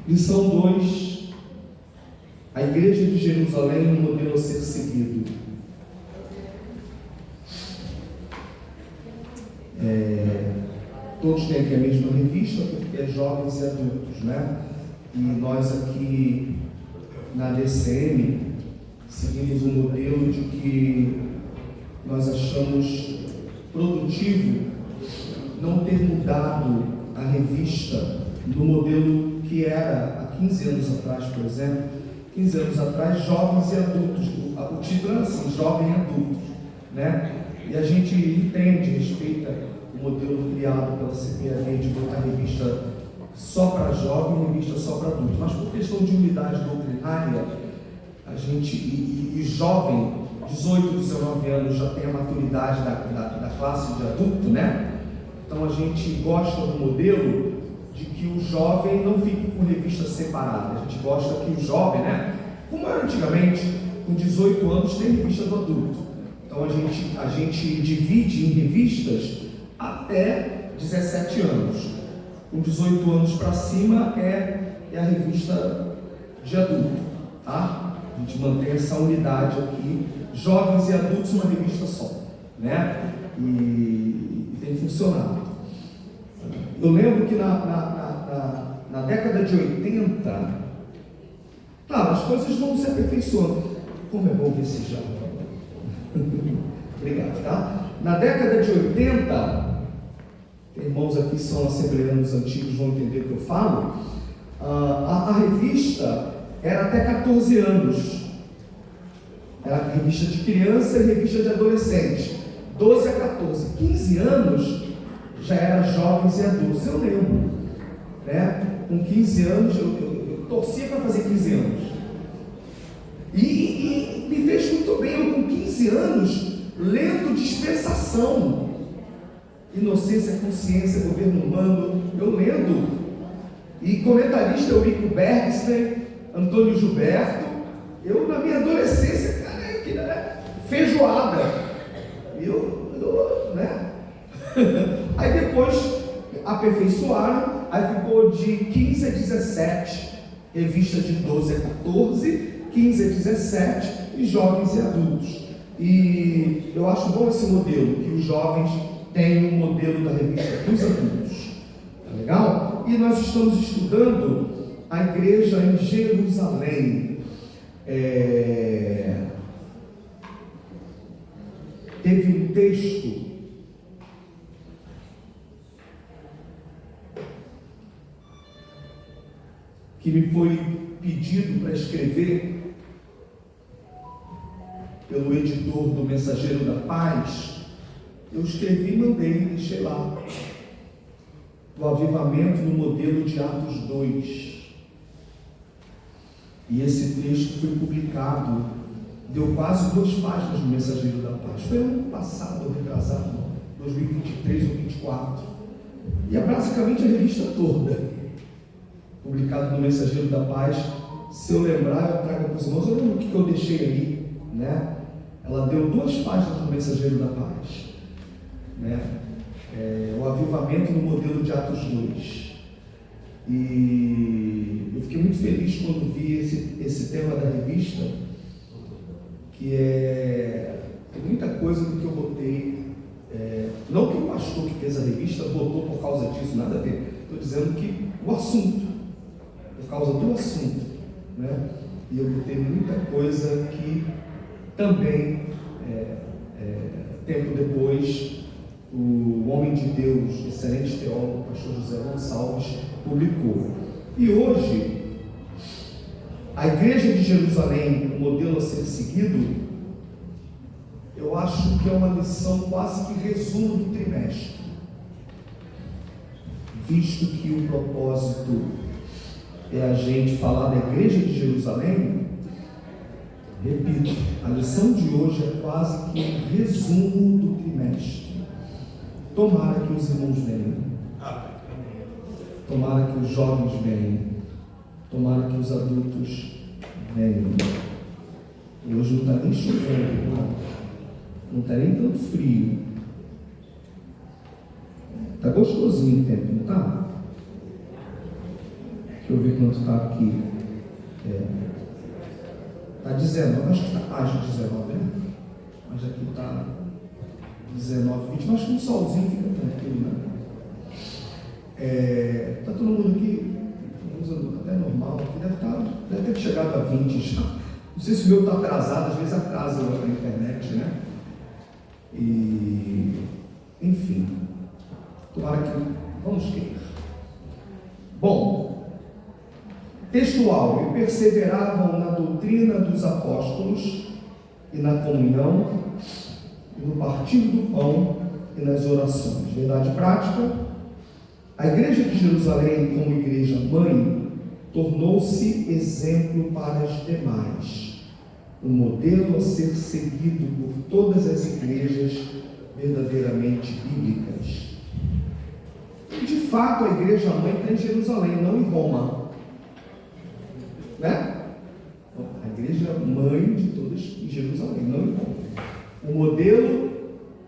Lição 2. A Igreja de Jerusalém, um modelo a ser seguido. Todos têm aqui a mesma revista, porque é jovens e adultos, né? E nós aqui na DCM seguimos um modelo de que nós achamos produtivo não ter mudado a revista do modelo que era há 15 anos atrás, por exemplo. 15 anos atrás, jovens e adultos. O título era assim, jovem e adultos, né? E a gente entende, respeita o modelo criado pela CPAD de botar revista só para jovem e revista só para adulto. Mas por questão de unidade doutrinária, a gente, e jovem, 18, 19 anos, já tem a maturidade da classe de adulto, né? Então a gente gosta do modelo de que o jovem não fique com revista separada. A gente gosta que o jovem, né? Como era antigamente, com 18 anos tem revista do adulto. Então a gente divide em revistas até 17 anos. Com 18 anos para cima é a revista de adulto, tá? A gente mantém essa unidade aqui, jovens e adultos, uma revista só, né? E tem funcionado. Eu lembro que na década de 80, claro, as coisas vão se aperfeiçoando. Como é bom ver esse já. Obrigado, tá? Na década de 80, irmãos aqui são assembleanos antigos, vão entender o que eu falo. A revista era até 14 anos. Era revista de criança e revista de adolescente. 12 a 14. 15 anos já era jovens e adultos. Eu lembro, né? Com 15 anos, eu torcia para fazer 15 anos. E me fez muito bem. Eu com 15 anos, lendo Dispensação, Inocência, Consciência, Governo Humano, eu lendo. E comentarista Eurico Bergster, Antônio Gilberto. Eu, na minha adolescência, cara, que era feijoada. Né? Aí depois aperfeiçoaram, aí ficou de 15 a 17, revista de 12 a 14, 15 a 17 e jovens e adultos. E eu acho bom esse modelo, que os jovens têm um modelo da revista dos adultos. Tá legal? E nós estamos estudando a igreja em Jerusalém. Teve um texto que me foi pedido para escrever pelo editor do Mensageiro da Paz. Eu escrevi e mandei, deixei lá. O avivamento no modelo de Atos 2. E esse texto foi publicado, deu quase 2 páginas no Mensageiro da Paz. Foi ano passado, ou retrasado, 2023 ou 2024. E é basicamente a revista toda, publicado no Mensageiro da Paz. Se eu lembrar, eu trago para os irmãos. Eu lembro o que eu deixei ali, né? Ela deu 2 páginas no Mensageiro da Paz, né? O avivamento no modelo de Atos 2. E eu fiquei muito feliz quando vi esse tema da revista, que tem muita coisa do que eu botei, não que o pastor que fez a revista botou por causa disso, nada a ver. Estou dizendo que o assunto, por causa do assunto, né? E eu botei muita coisa que também, tempo depois, o homem de Deus, excelente teólogo, o pastor José Gonçalves, publicou. E hoje, a igreja de Jerusalém, o modelo a ser seguido, eu acho que é uma lição quase que resumo do trimestre, visto que o propósito é a gente falar da igreja de Jerusalém. Repito, a lição de hoje é quase que um resumo do trimestre. Tomara que os irmãos venham, tomara que os jovens venham, tomara que os adultos venham. E hoje não está nem chovendo, não está nem tanto frio, está gostosinho o tempo, não está? Deixa eu ver quanto está aqui. Está 19, acho que está. Acho 19, né? Mas aqui está 19, 20. Mas com um solzinho fica tranquilo, né? Está todo mundo aqui usando até normal. Deve ter chegado a 20 já. Não sei se o meu está atrasado, às vezes atrasa a internet, né? E, enfim, tomara que vamos ver. Bom, textual: e perseveravam na doutrina dos apóstolos e na comunhão e no partir do pão e nas orações. Verdade prática: a igreja de Jerusalém, como igreja mãe, tornou-se exemplo para as demais, um modelo a ser seguido por todas as igrejas verdadeiramente bíblicas. E de fato a igreja mãe está em Jerusalém, não em Roma, né? A igreja mãe de todas em Jerusalém, não em Roma. O modelo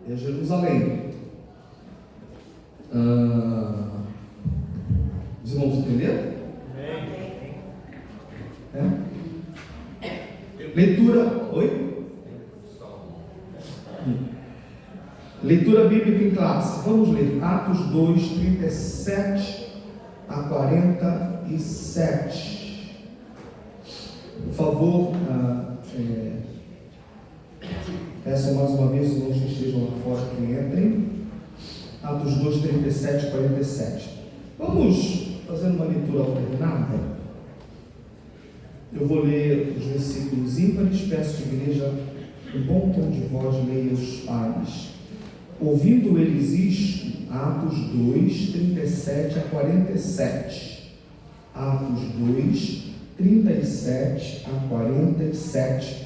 é Jerusalém. Os irmãos entenderam? Leitura. Oi? Leitura bíblica em classe. Vamos ler Atos 2, 37 a 47. Por favor, peço mais uma vez os irmãos que estejam lá fora que entrem. Atos 2, 37 a 47. Vamos fazer uma leitura alternada. Eu vou ler os versículos ímpares. Peço à igreja um bom tom de voz, leia os pares. Ouvindo eles isto, Atos 2, 37 a 47. Atos 2, 37 a 47.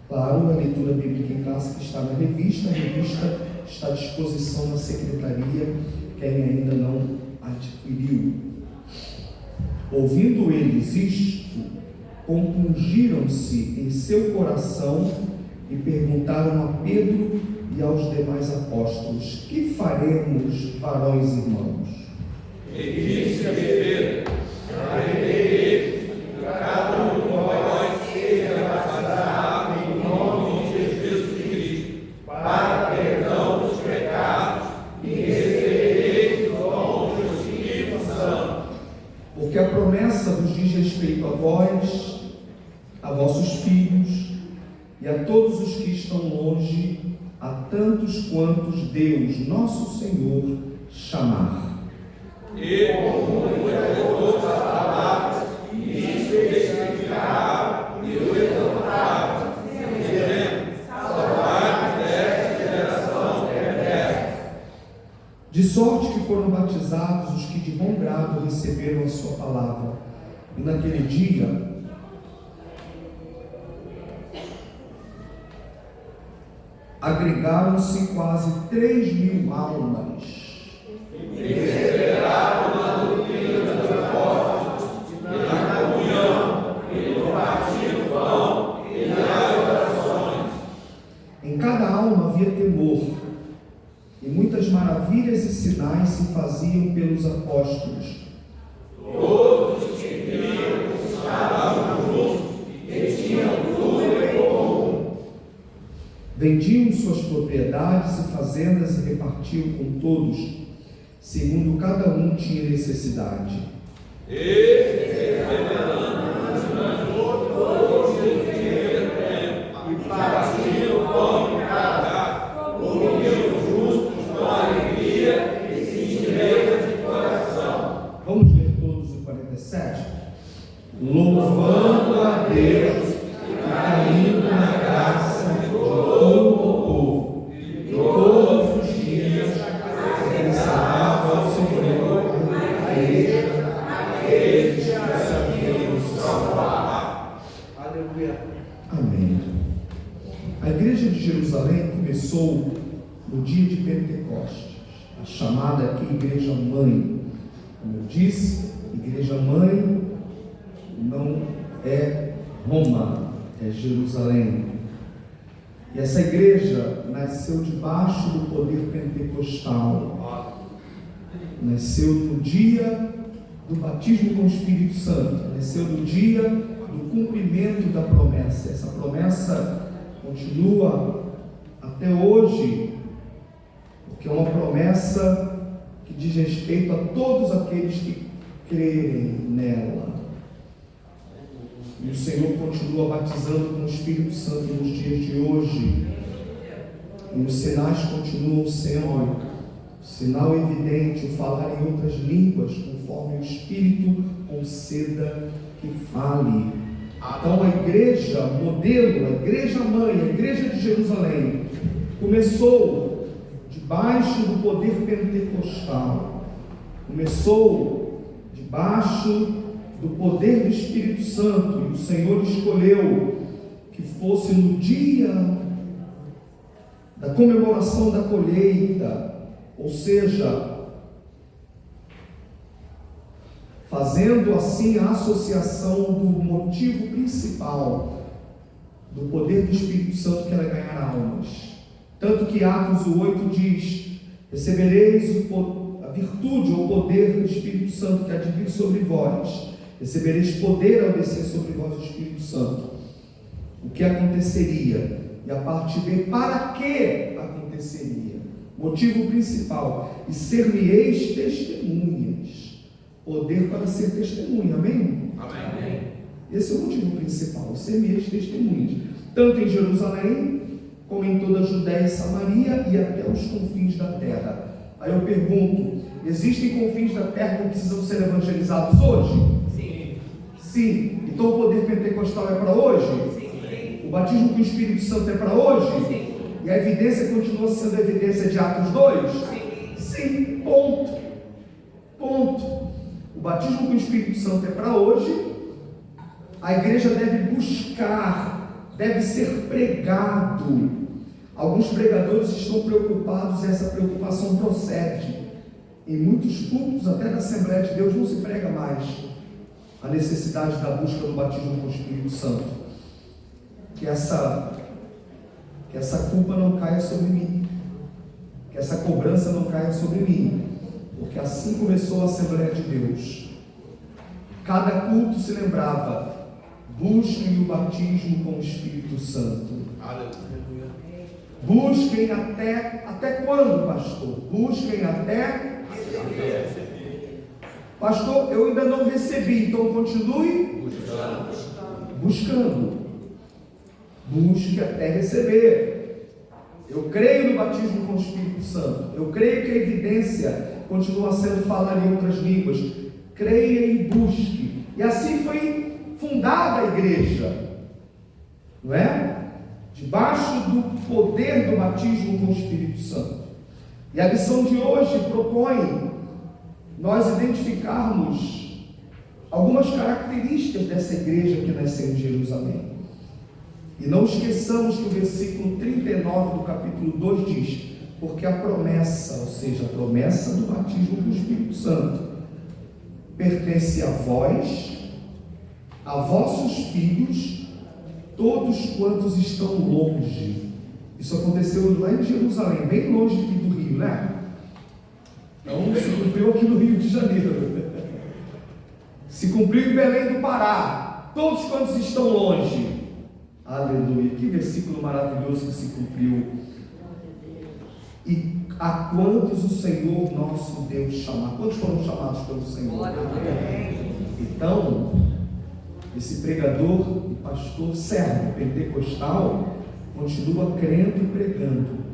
Claro, a leitura bíblica em classe que está na revista. A revista está à disposição na secretaria, quem ainda não adquiriu. Ouvindo eles isto, compungiram-se em seu coração e perguntaram a Pedro e aos demais apóstolos: que faremos, varões e irmãos? E disse a Pedro: arrependei-vos, cada um de vós seja batizado em nome de Jesus Cristo, para perdão dos pecados, e recebereis o dom do Espírito Santo. Porque a promessa vos diz respeito a vós, a vossos filhos e a todos os que estão longe, a tantos quantos Deus, nosso Senhor, chamar. E como muitas outras palavras, isso testificava e o exortava, dizendo: salvai-vos desta geração perversa. De sorte que foram batizados os que de bom grado receberam a sua palavra. E naquele dia agregaram-se quase 3.000 almas. E perseveraram na doutrina dos apóstolos, na comunhão, e no partir do pão, e nas orações. Em cada alma havia temor, e muitas maravilhas e sinais se faziam pelos apóstolos. Todos os que criam estavam juntos e tinham tudo em comum. Vendiam suas propriedades e fazendas e repartiam com todos, segundo cada um tinha necessidade. E partiam o pão em casa, comiam justos com alegria e singeleza de coração. Vamos ler todos o 47? Louvando a Deus e caindo na graça de todo o povo, e todos os dias abençoava ao Senhor a igreja, aqueles que se haviam salvado. Aleluia. Amém. A igreja de Jerusalém começou no dia de Pentecostes, a chamada aqui igreja mãe. Como eu disse, igreja mãe não é Roma, é Jerusalém. E essa igreja nasceu debaixo do poder pentecostal. Nasceu no dia do batismo com o Espírito Santo. Nasceu no dia do cumprimento da promessa. Essa promessa continua até hoje, porque é uma promessa que diz respeito a todos aqueles que crerem nela. E o Senhor continua batizando com o Espírito Santo nos dias de hoje. E os sinais continuam sendo sinal evidente, o falar em outras línguas, conforme o Espírito conceda que fale. Então a igreja modelo, a igreja mãe, a igreja de Jerusalém, começou debaixo do poder pentecostal, começou debaixo do poder do Espírito Santo, e o Senhor escolheu que fosse no dia da comemoração da colheita, ou seja, fazendo assim a associação do motivo principal do poder do Espírito Santo, que era ganhar almas. Tanto que Atos 8 diz: recebereis a virtude ou o poder do Espírito Santo que há de vir sobre vós, recebereis poder ao descer sobre vós o Espírito Santo. O que aconteceria? E a partir de para que aconteceria? Motivo principal: e ser-me-eis testemunhas. Poder para ser testemunha, amém? Amém. Esse é o motivo principal: ser-me-eis testemunhas, tanto em Jerusalém, como em toda a Judéia e Samaria e até os confins da terra. Aí eu pergunto: existem confins da terra que precisam ser evangelizados hoje? Sim. Sim. Então o poder pentecostal é para hoje? Sim. O batismo com o Espírito Santo é para hoje? Sim. E a evidência continua sendo a evidência de Atos 2? Sim. Sim. Ponto. Ponto. O batismo com o Espírito Santo é para hoje. A igreja deve buscar, deve ser pregado. Alguns pregadores estão preocupados e essa preocupação procede. Em muitos púlpitos, até na Assembleia de Deus, não se prega mais a necessidade da busca do batismo com o Espírito Santo. Que essa culpa não caia sobre mim, que essa cobrança não caia sobre mim, porque assim começou a Assembleia de Deus. Cada culto se lembrava: busquem o batismo com o Espírito Santo. Aleluia. Busquem até quando, pastor? Busquem até... Pastor, eu ainda não recebi, então continue buscando. Busque até receber. Eu creio no batismo com o Espírito Santo. Eu creio que a evidência continua sendo falar em outras línguas. Creia e busque. E assim foi fundada a igreja, não é? Debaixo do poder do batismo com o Espírito Santo. E a lição de hoje propõe nós identificarmos algumas características dessa igreja que nasceu em Jerusalém. E não esqueçamos que o versículo 39 do capítulo 2 diz: porque a promessa, ou seja, a promessa do batismo com o Espírito Santo, pertence a vós, a vossos filhos, todos quantos estão longe. Isso aconteceu lá em Jerusalém, bem longe aqui do Rio, né? Então se cumpriu aqui no Rio de Janeiro, se cumpriu em Belém do Pará, todos quantos estão longe. Aleluia, que versículo maravilhoso que se cumpriu. E a quantos o Senhor nosso Deus chamar? Quantos foram chamados pelo Senhor? Então, esse pregador e pastor servo pentecostal continua crendo e pregando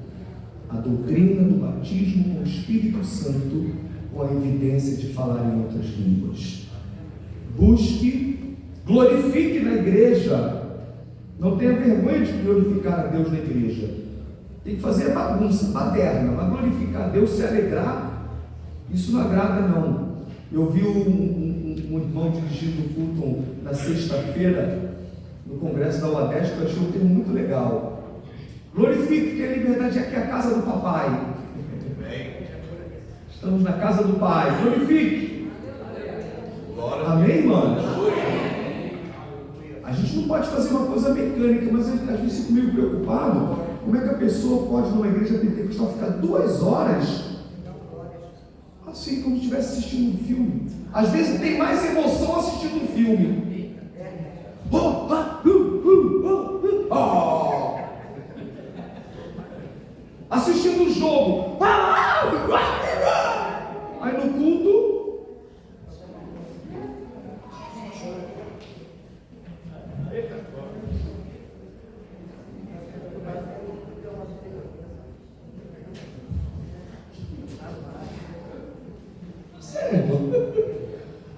a doutrina do batismo com o Espírito Santo, com a evidência de falar em outras línguas. Busque, glorifique na igreja. Não tenha vergonha de glorificar a Deus na igreja. Tem que fazer bagunça, baderna, mas glorificar a Deus, se alegrar, isso não agrada não. Eu vi um irmão dirigindo o culto na sexta-feira, no congresso da UADESC, que eu achei um termo muito legal. Glorifique que a liberdade aqui é a casa do papai. Estamos na casa do pai. Glorifique. Amém, irmãos? A gente não pode fazer uma coisa mecânica, mas às vezes fico meio preocupado. Como é que a pessoa pode, numa igreja pentecostal, ficar 2 horas Assim, como se estivesse assistindo um filme. Às vezes tem mais emoção assistindo um filme. Assistindo um jogo. Aí no culto,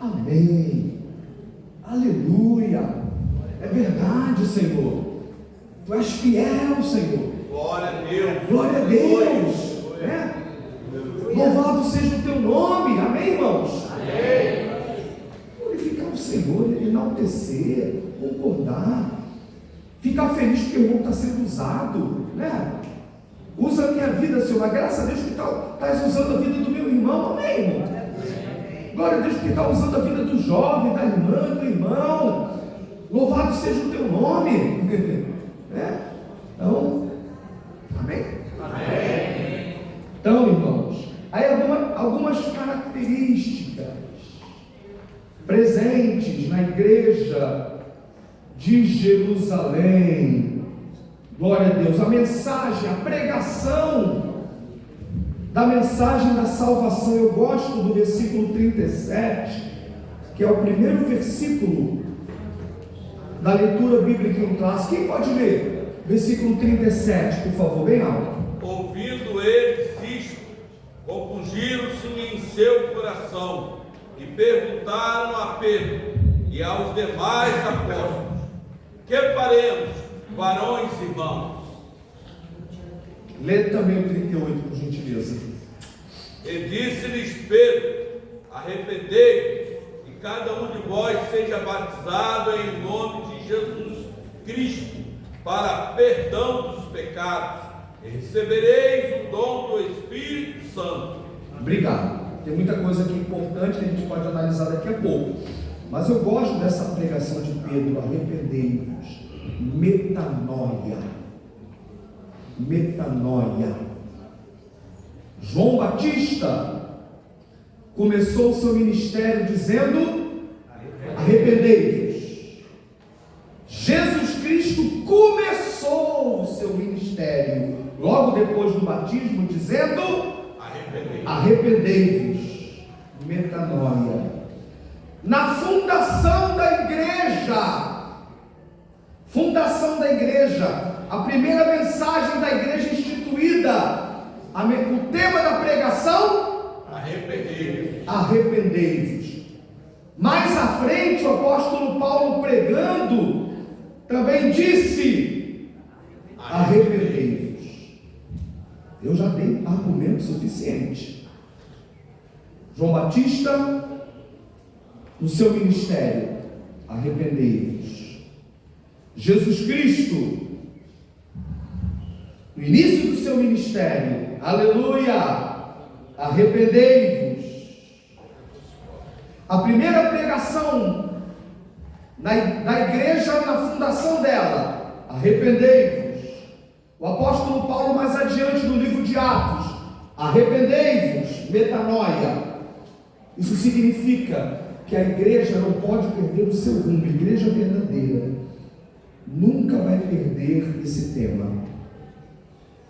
amém, aleluia, é verdade, Senhor, Tu és fiel, Senhor, Glória a Deus. glória a Deus, né? Louvado seja o Teu nome, amém, irmãos? Amém. Glorificar o Senhor, enaltecer, concordar, ficar feliz porque o irmão está sendo usado, né? Usa a minha vida, Senhor, mas graças a Deus que estás usando a vida do meu irmão, amém, irmão? Glória a Deus que está usando a vida do jovem, da irmã, do irmão. Louvado seja o Teu nome. Né? Então, amém? Amém. Então, irmãos, aí algumas características presentes na igreja de Jerusalém. Glória a Deus. A mensagem, a pregação da mensagem da salvação. Eu gosto do versículo 37, que é o primeiro versículo da leitura bíblica em classe. Quem pode ler? Versículo 37, por favor, bem alto. Ouvindo eles isto, compungiram-se em seu coração e perguntaram a Pedro e aos demais apóstolos: que faremos, varões e irmãos? Lê também o 38, por gentileza. E disse-lhes Pedro: arrependei-vos, e cada um de vós seja batizado em nome de Jesus Cristo, para perdão dos pecados, e recebereis o dom do Espírito Santo. Obrigado. Tem muita coisa aqui importante que a gente pode analisar daqui a pouco, mas eu gosto dessa pregação de Pedro: arrependei-vos, metanoia. Metanoia. João Batista começou o seu ministério dizendo: arrependei-vos. Jesus Cristo começou o seu ministério logo depois do batismo dizendo: arrependei-vos. Metanoia. Na fundação da igreja, a primeira mensagem da igreja instituída, o tema da pregação: arrependei-vos. Mais à frente, o apóstolo Paulo, pregando, também disse: arrependei-vos. Eu já dei argumento suficiente. João Batista, no seu ministério: arrependei-vos. Jesus Cristo, no início do seu ministério: aleluia, arrependei-vos. A primeira pregação da igreja, na fundação dela: arrependei-vos. O apóstolo Paulo, mais adiante no livro de Atos: arrependei-vos, metanoia. Isso significa que a igreja não pode perder o seu rumo. A igreja verdadeira nunca vai perder esse tema.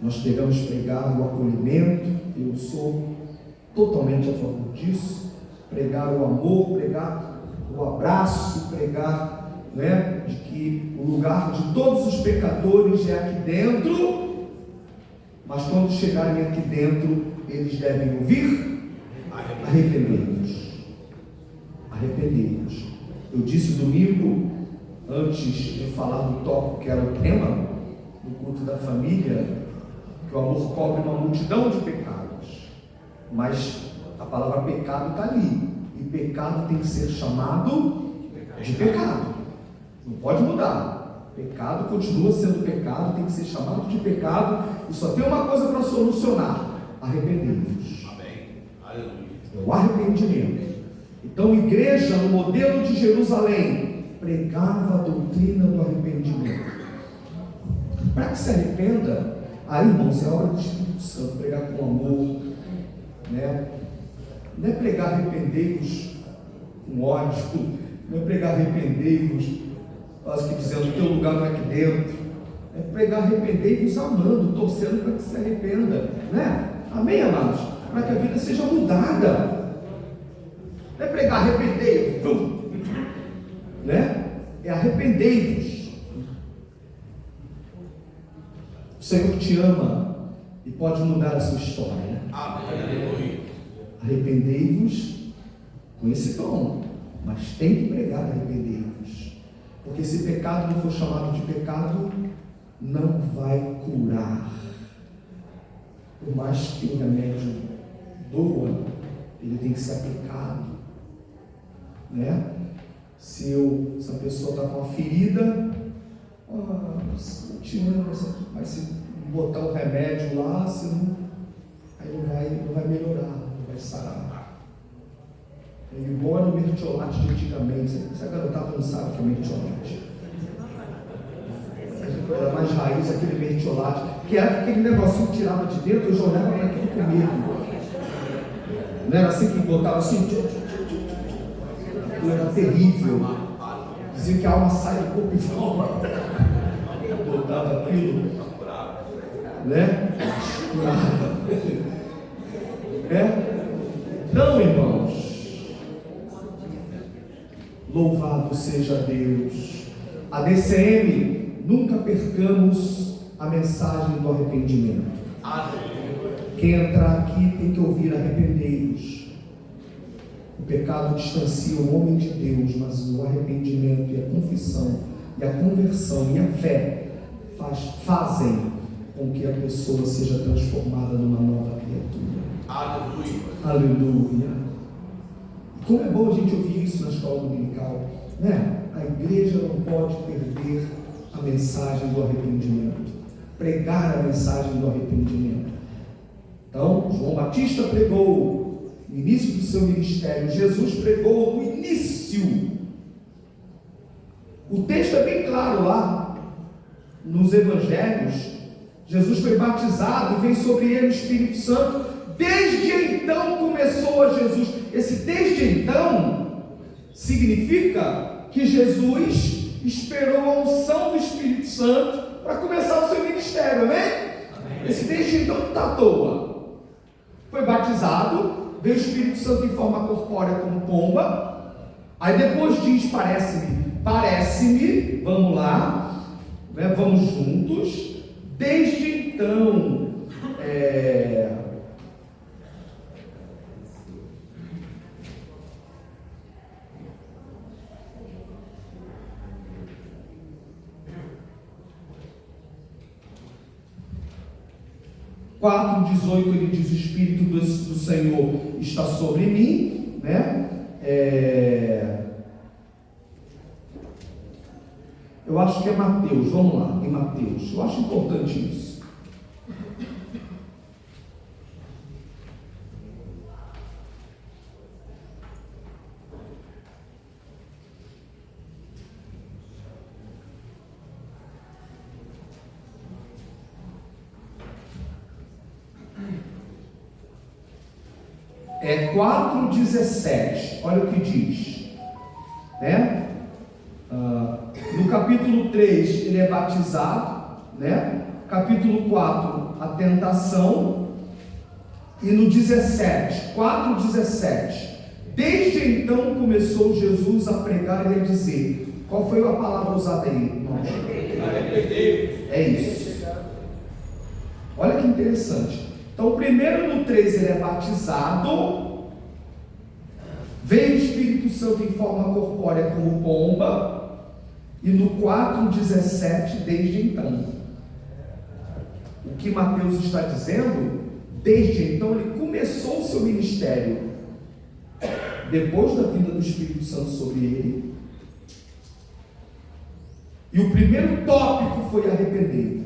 Nós devemos pregar o acolhimento. Eu sou totalmente a favor disso. Pregar o amor, pregar o abraço, pregar, né, de que o lugar de todos os pecadores é aqui dentro, mas quando chegarem aqui dentro, eles devem ouvir: arrependei-vos. Arrependei-vos. Eu disse domingo, antes de falar do tópico que era o tema do culto da família, que o amor cobre uma multidão de pecados, mas a palavra pecado está ali, e pecado tem que ser chamado de pecado, não pode mudar. Pecado continua sendo pecado, tem que ser chamado de pecado, e só tem uma coisa para solucionar: arrependei-vos. É o arrependimento. Então, igreja no modelo de Jerusalém pregava a doutrina do arrependimento. Para que se arrependa, aí, irmãos, é obra do Espírito Santo, pregar com amor, né? não é pregar arrependei-vos com ódio, não é pregar arrependei-vos, quase que dizendo que o teu lugar não é aqui dentro, é pregar arrependei-vos amando, torcendo para que se arrependa, né? Amém, amados? Para que a vida seja mudada, não é pregar arrependei-vos, né? É arrependei-vos. O Senhor te ama e pode mudar a sua história. Arrependei-vos com esse tom, mas tem que pregar arrependei-vos, porque se pecado não for chamado de pecado, não vai curar. Por mais que o remédio doa, ele tem que ser aplicado, né? Se a pessoa está com uma ferida, eu te amo, mas se botar o remédio lá, aí não vai melhorar, não vai sarar. E o bom era o mertiolate de antigamente. Essa garotada não sabe o que é mertiolate. Era mais raiz aquele mertiolate, que era aquele negocinho que tirava de dentro, eu já olhava para aquilo com medo. Não era assim que botava assim? Aquilo era terrível. Dizia que a alma sai do corpo e volta. Botava aquilo, né? Curava. Não, irmãos, louvado seja Deus. A DCM, nunca percamos a mensagem do arrependimento. Quem entrar aqui tem que ouvir arrependei-vos. O pecado distancia o homem de Deus, mas o arrependimento e a confissão e a conversão e a fé fazem com que a pessoa seja transformada numa nova criatura. Aleluia. Como é bom a gente ouvir isso na escola dominical, né? A igreja não pode perder a mensagem do arrependimento, pregar a mensagem do arrependimento. Então, João Batista pregou no início do seu ministério, Jesus pregou no início. O texto é bem claro lá nos evangelhos. Jesus foi batizado e veio sobre ele o Espírito Santo. Desde então começou a Jesus. Esse desde então significa que Jesus esperou a unção do Espírito Santo para começar o seu ministério, amém? Esse desde então não está à toa. Foi batizado, veio o Espírito Santo em forma corpórea como pomba. Aí depois diz, parece-me, vamos lá, né? Vamos juntos. Desde então, (4:18) ele diz: o Espírito do Senhor está sobre mim, né? Eu acho que é Mateus, vamos lá, em Mateus, eu acho importante isso. É 4:17, olha o que diz, né? No capítulo 3 ele é batizado, né? Capítulo 4, a tentação. E no 17, 4:17, desde então começou Jesus a pregar e a dizer. Qual foi a palavra usada aí, irmãos? É isso. Olha que interessante. Então, primeiro no 3 ele é batizado, veio o Espírito Santo em forma corpórea como pomba, e no 4:17, desde então. O que Mateus está dizendo, desde então ele começou o seu ministério, depois da vinda do Espírito Santo sobre ele, e o primeiro tópico foi arrependei-vos.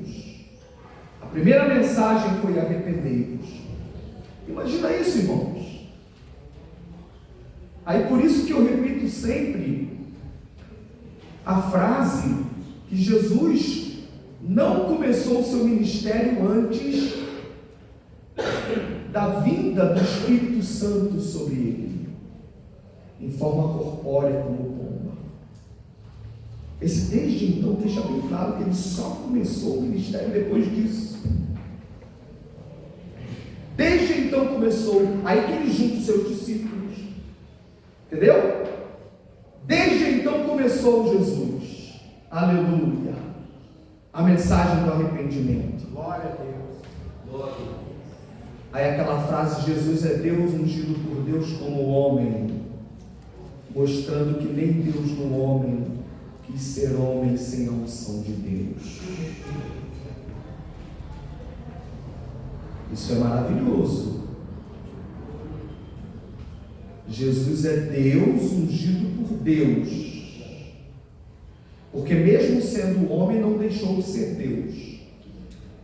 A primeira mensagem foi arrependei-vos. Imagina isso, irmãos. Aí por isso que eu repito sempre a frase que Jesus não começou o seu ministério antes da vinda vinda do Espírito Santo sobre ele, em forma corpórea como pomba. Esse desde então deixa bem claro que ele só começou o ministério depois disso. Desde então começou, aí que ele junta os seus discípulos. Entendeu? Desde então começou Jesus. Aleluia. A mensagem do arrependimento. Glória a Deus. Glória a Deus. Aí aquela frase, Jesus é Deus ungido por Deus como homem, mostrando que nem Deus no homem quis ser homem sem a unção de Deus. Isso é maravilhoso. Jesus é Deus ungido por Deus, porque mesmo sendo homem não deixou de ser Deus,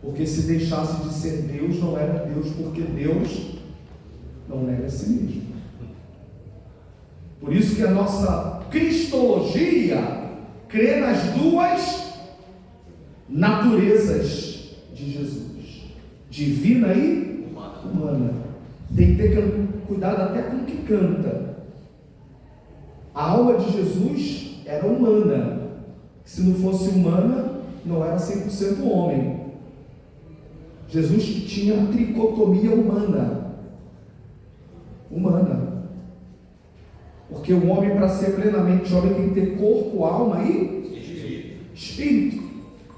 porque se deixasse de ser Deus não era Deus, porque Deus não nega a si mesmo. Por isso que a nossa cristologia crê nas duas naturezas de Jesus, divina e humana. Tem que ter cuidado até com o que canta. A alma de Jesus era humana. Se não fosse humana, não era 100% homem. Jesus tinha uma tricotomia humana. Porque o homem, para ser plenamente homem, tem que ter corpo, alma e espírito.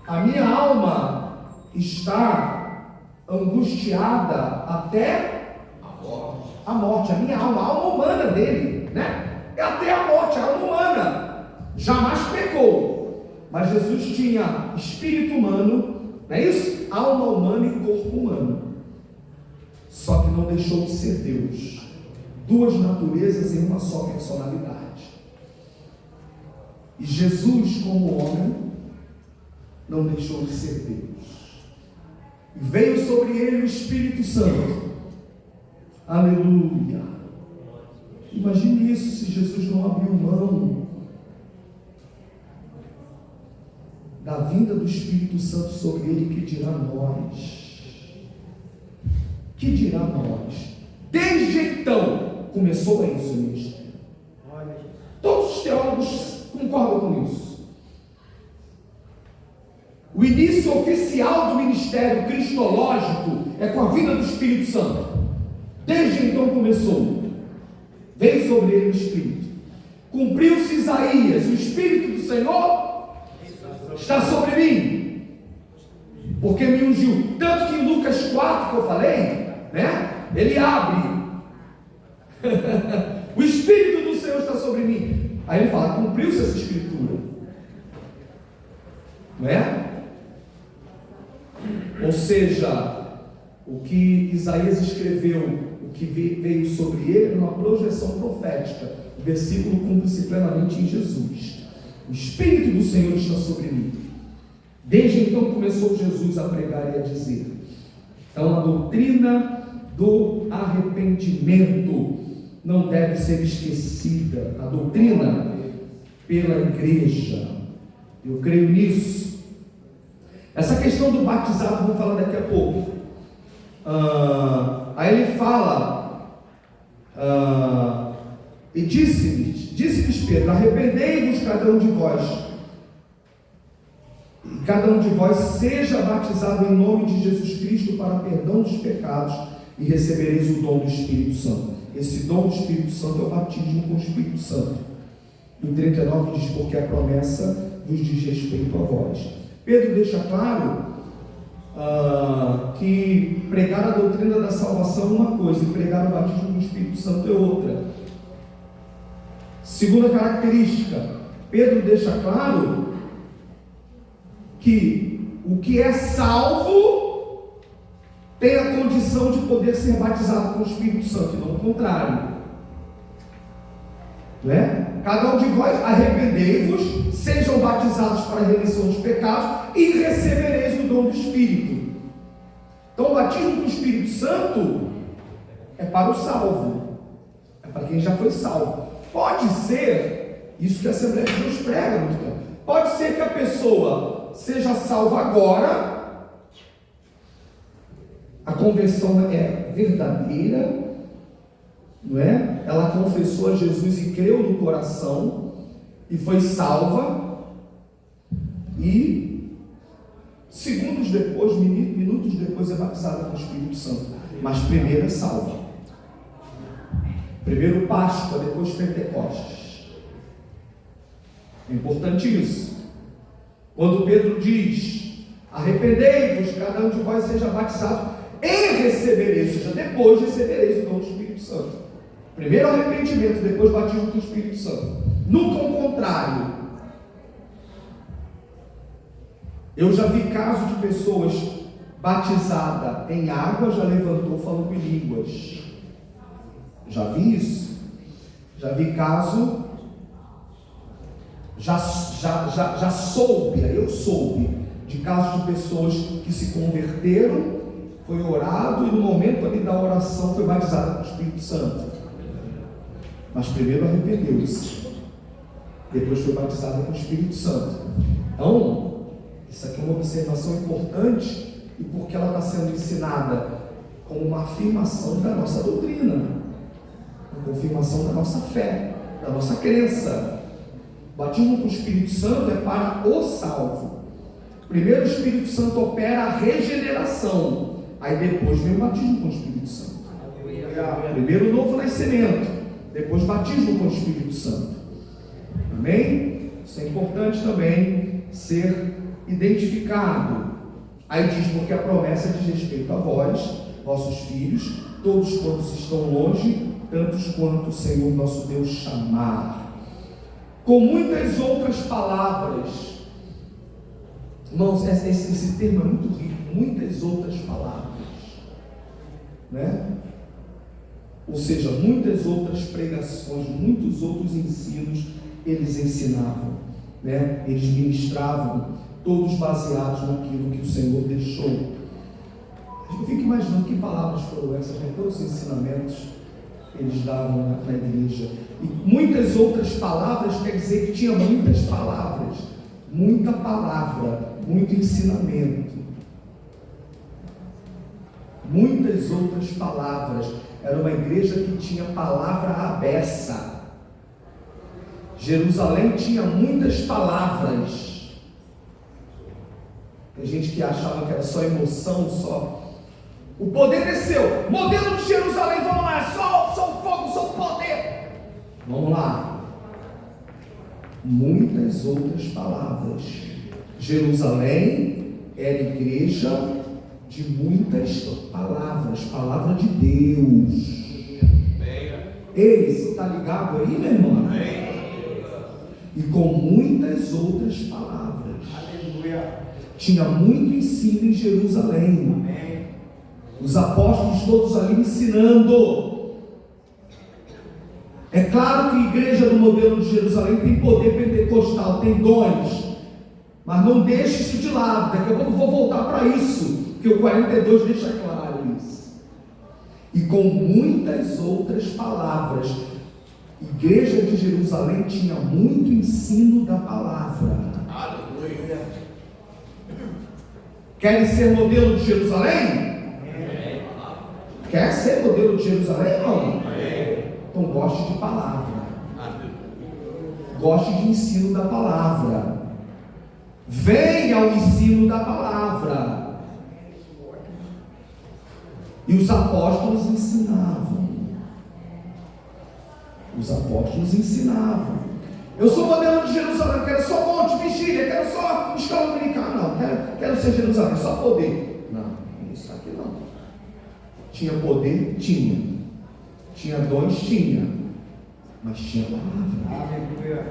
A minha alma está angustiada até a morte. A minha alma, a alma humana dele, né? É até a morte, a alma humana. Jamais pecou. Mas Jesus tinha espírito humano, não é isso? Alma humana e corpo humano. Só que não deixou de ser Deus. Duas naturezas em uma só personalidade. E Jesus, como homem, não deixou de ser Deus. E veio sobre ele o Espírito Santo. Aleluia. Imagine isso, se Jesus não abriu mão da vinda do Espírito Santo sobre ele, que dirá nós? Que dirá nós? Desde então começou a isso o ministério. Todos os teólogos concordam com isso. O início oficial do ministério cristológico é com a vinda do Espírito Santo. Desde então começou. Veio sobre ele o Espírito. Cumpriu-se Isaías: o Espírito do Senhor está sobre mim, porque me ungiu. Tanto que em Lucas 4 que eu falei, né? Ele abre. O Espírito do Senhor está sobre mim. Aí ele fala: cumpriu-se essa escritura, não é? Ou seja, o que Isaías escreveu, o que veio sobre ele, é uma projeção profética. O versículo cumpre-se plenamente em Jesus. O Espírito do Senhor está sobre mim. Desde então começou Jesus a pregar e a dizer. Então a doutrina do arrependimento não deve ser esquecida. A doutrina pela igreja. Eu creio nisso. Essa questão do batizado, vamos falar daqui a pouco. Aí ele fala, e disse-lhes Pedro: arrependei-vos cada um de vós, e cada um de vós seja batizado em nome de Jesus Cristo para perdão dos pecados, e recebereis o dom do Espírito Santo. Esse dom do Espírito Santo é o batismo com o Espírito Santo. Em 39 diz: porque a promessa vos diz respeito a vós. Pedro deixa claro que pregar a doutrina da salvação é uma coisa, e pregar o batismo com o Espírito Santo é outra. Segunda característica, Pedro deixa claro que o que é salvo tem a condição de poder ser batizado com o Espírito Santo, e não o contrário. Não é? Cada um de vós arrependei-vos, sejam batizados para a remissão dos pecados, e recebereis o dom do Espírito. Então o batismo com o Espírito Santo é para o salvo, é para quem já foi salvo. Pode ser, isso que a Assembleia de Deus prega muito tempo, pode ser que a pessoa seja salva agora, a conversão é verdadeira, não é? Ela confessou a Jesus e creu no coração e foi salva, e minutos depois é batizada com o Espírito Santo. Mas primeiro é salva. Primeiro Páscoa, depois Pentecostes. É importante isso. Quando Pedro diz: arrependei-vos, cada um de vós seja batizado e recebereis, ou seja, depois recebereis o dom do Espírito Santo. Primeiro arrependimento, depois batismo com o Espírito Santo. Nunca o contrário. Eu já vi casos de pessoas batizadas em água, já levantou falando em línguas. Já vi isso. Já vi caso, eu soube de casos de pessoas que se converteram, foi orado e no momento ali da oração foi batizada com o Espírito Santo. Mas primeiro arrependeu-se, depois foi batizada com o Espírito Santo. Então, isso aqui é uma observação importante, e porque ela está sendo ensinada como uma afirmação da nossa doutrina, uma confirmação da nossa fé, da nossa crença. O batismo com o Espírito Santo é para o salvo. Primeiro o Espírito Santo opera a regeneração, aí depois vem o batismo com o Espírito Santo. Primeiro o novo nascimento, depois batismo com o Espírito Santo. Amém? Isso é importante também ser identificado. Aí diz: porque a promessa diz respeito a vós, vossos filhos, todos quantos estão longe, tantos quanto o Senhor nosso Deus chamar. Com muitas outras palavras. Irmãos, esse termo é muito rico. Muitas outras palavras, né? Ou seja, muitas outras pregações, muitos outros ensinos eles ensinavam, né? Eles ministravam, todos baseados naquilo que o Senhor deixou. Eu fico imaginando que palavras foram essas, né? Todos os ensinamentos eles davam na igreja. E muitas outras palavras quer dizer que tinha muitas palavras, muita palavra, muito ensinamento. Muitas outras palavras. Era uma igreja que tinha palavra à beça. Jerusalém tinha muitas palavras. Tem gente que achava que era só emoção, só. O poder desceu. Modelo de Jerusalém, vamos lá. Só o fogo, só o poder. Vamos lá. Muitas outras palavras. Jerusalém era igreja de muitas palavras. Palavra de Deus. Ei, você está ligado aí, meu irmão? E com muitas outras palavras. Aleluia. Tinha muito ensino em Jerusalém. Amém. Os apóstolos todos ali ensinando. É claro que a igreja do modelo de Jerusalém tem poder pentecostal, tem dons, mas não deixe isso de lado. Daqui a pouco eu vou voltar para isso, porque o 42 deixa claro isso. E com muitas outras palavras. Igreja de Jerusalém tinha muito ensino da palavra. Aleluia. Querem ser modelo de Jerusalém? Quer ser modelo de Jerusalém, irmão? Então goste de palavra. Goste de ensino da palavra. Venha ao ensino da palavra. E os apóstolos ensinavam. Os apóstolos ensinavam. Eu sou modelo de Jerusalém, quero só monte, vigília, quero só escola dominical. Não, quero ser Jerusalém, só poder. Não, isso aqui não. Tinha poder? Tinha. Tinha dons? Tinha. Mas tinha palavra.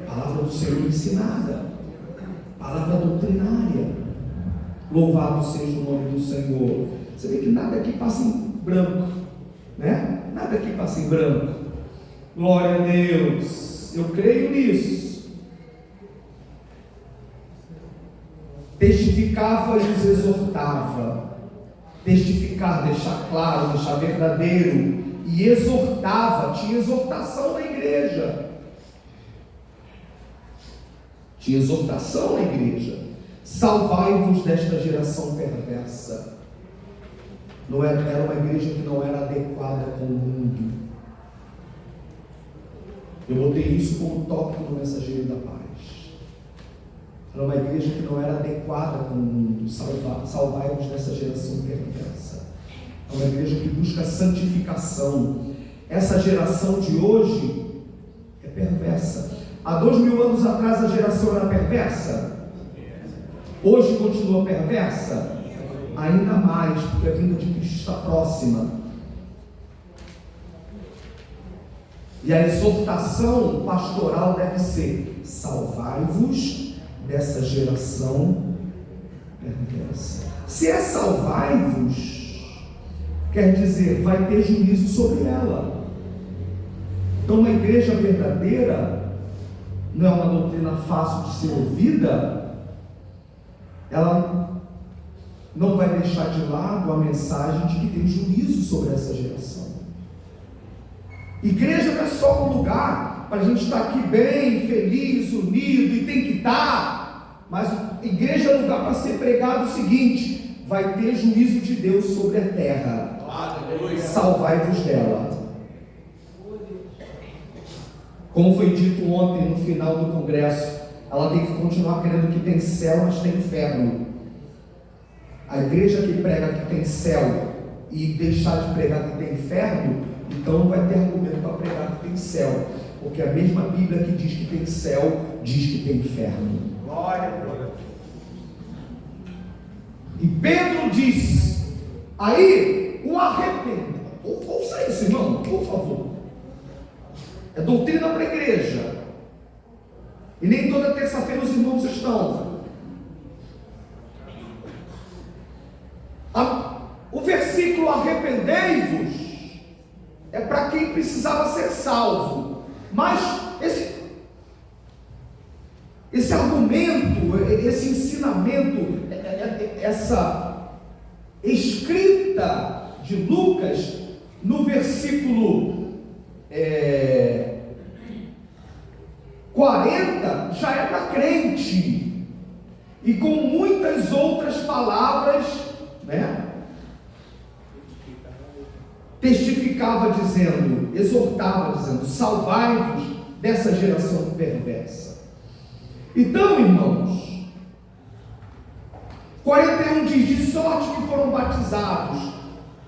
Palavra do Senhor ensinada. Palavra doutrinária. Louvado seja o nome do Senhor. Você vê que nada aqui passa em branco, né? Nada aqui passa em branco. Glória a Deus. Eu creio nisso. Testificava e os exortava. Testificar, deixar claro, deixar verdadeiro. E exortava. Tinha exortação na igreja. Tinha exortação na igreja. Salvai-vos desta geração perversa. Era uma igreja que não era adequada com o mundo. Eu botei isso como tópico no Mensageiro da Paz. Era uma igreja que não era adequada com o mundo. Salvai-vos dessa geração perversa. É uma igreja que busca santificação. Essa geração de hoje é perversa. Há 2000 anos atrás a geração era perversa. Hoje continua perversa. Ainda mais, porque a vinda de Cristo está próxima. E a exortação pastoral deve ser: salvai-vos dessa geração perversa. Se é salvai-vos, quer dizer, vai ter juízo sobre ela. Então, uma igreja verdadeira não é uma doutrina fácil de ser ouvida. Ela não vai deixar de lado a mensagem de que tem juízo sobre essa geração. Igreja não é só um lugar para a gente estar aqui bem, feliz, unido, e tem que estar. Mas igreja é lugar para ser pregado o seguinte: vai ter juízo de Deus sobre a terra. Salvai-vos dela. Como foi dito ontem no final do congresso, ela tem que continuar crendo que tem céu, mas tem inferno. A igreja que prega que tem céu e deixar de pregar que tem inferno, então não vai ter argumento para pregar que tem céu, porque a mesma Bíblia que diz que tem céu, diz que tem inferno. Glória a Deus. E Pedro diz, aí o arrependimento. Ouça isso, irmão, por favor. É doutrina para a igreja. E nem toda terça-feira os irmãos estão. O versículo arrependei-vos é para quem precisava ser salvo. Mas esse argumento, esse ensinamento, essa escrita de Lucas no versículo 40 já é para crente, e com muitas outras palavras, né? Testificava dizendo, exortava dizendo: salvai-vos dessa geração perversa. Então, irmãos, 41 diz: de sorte que foram batizados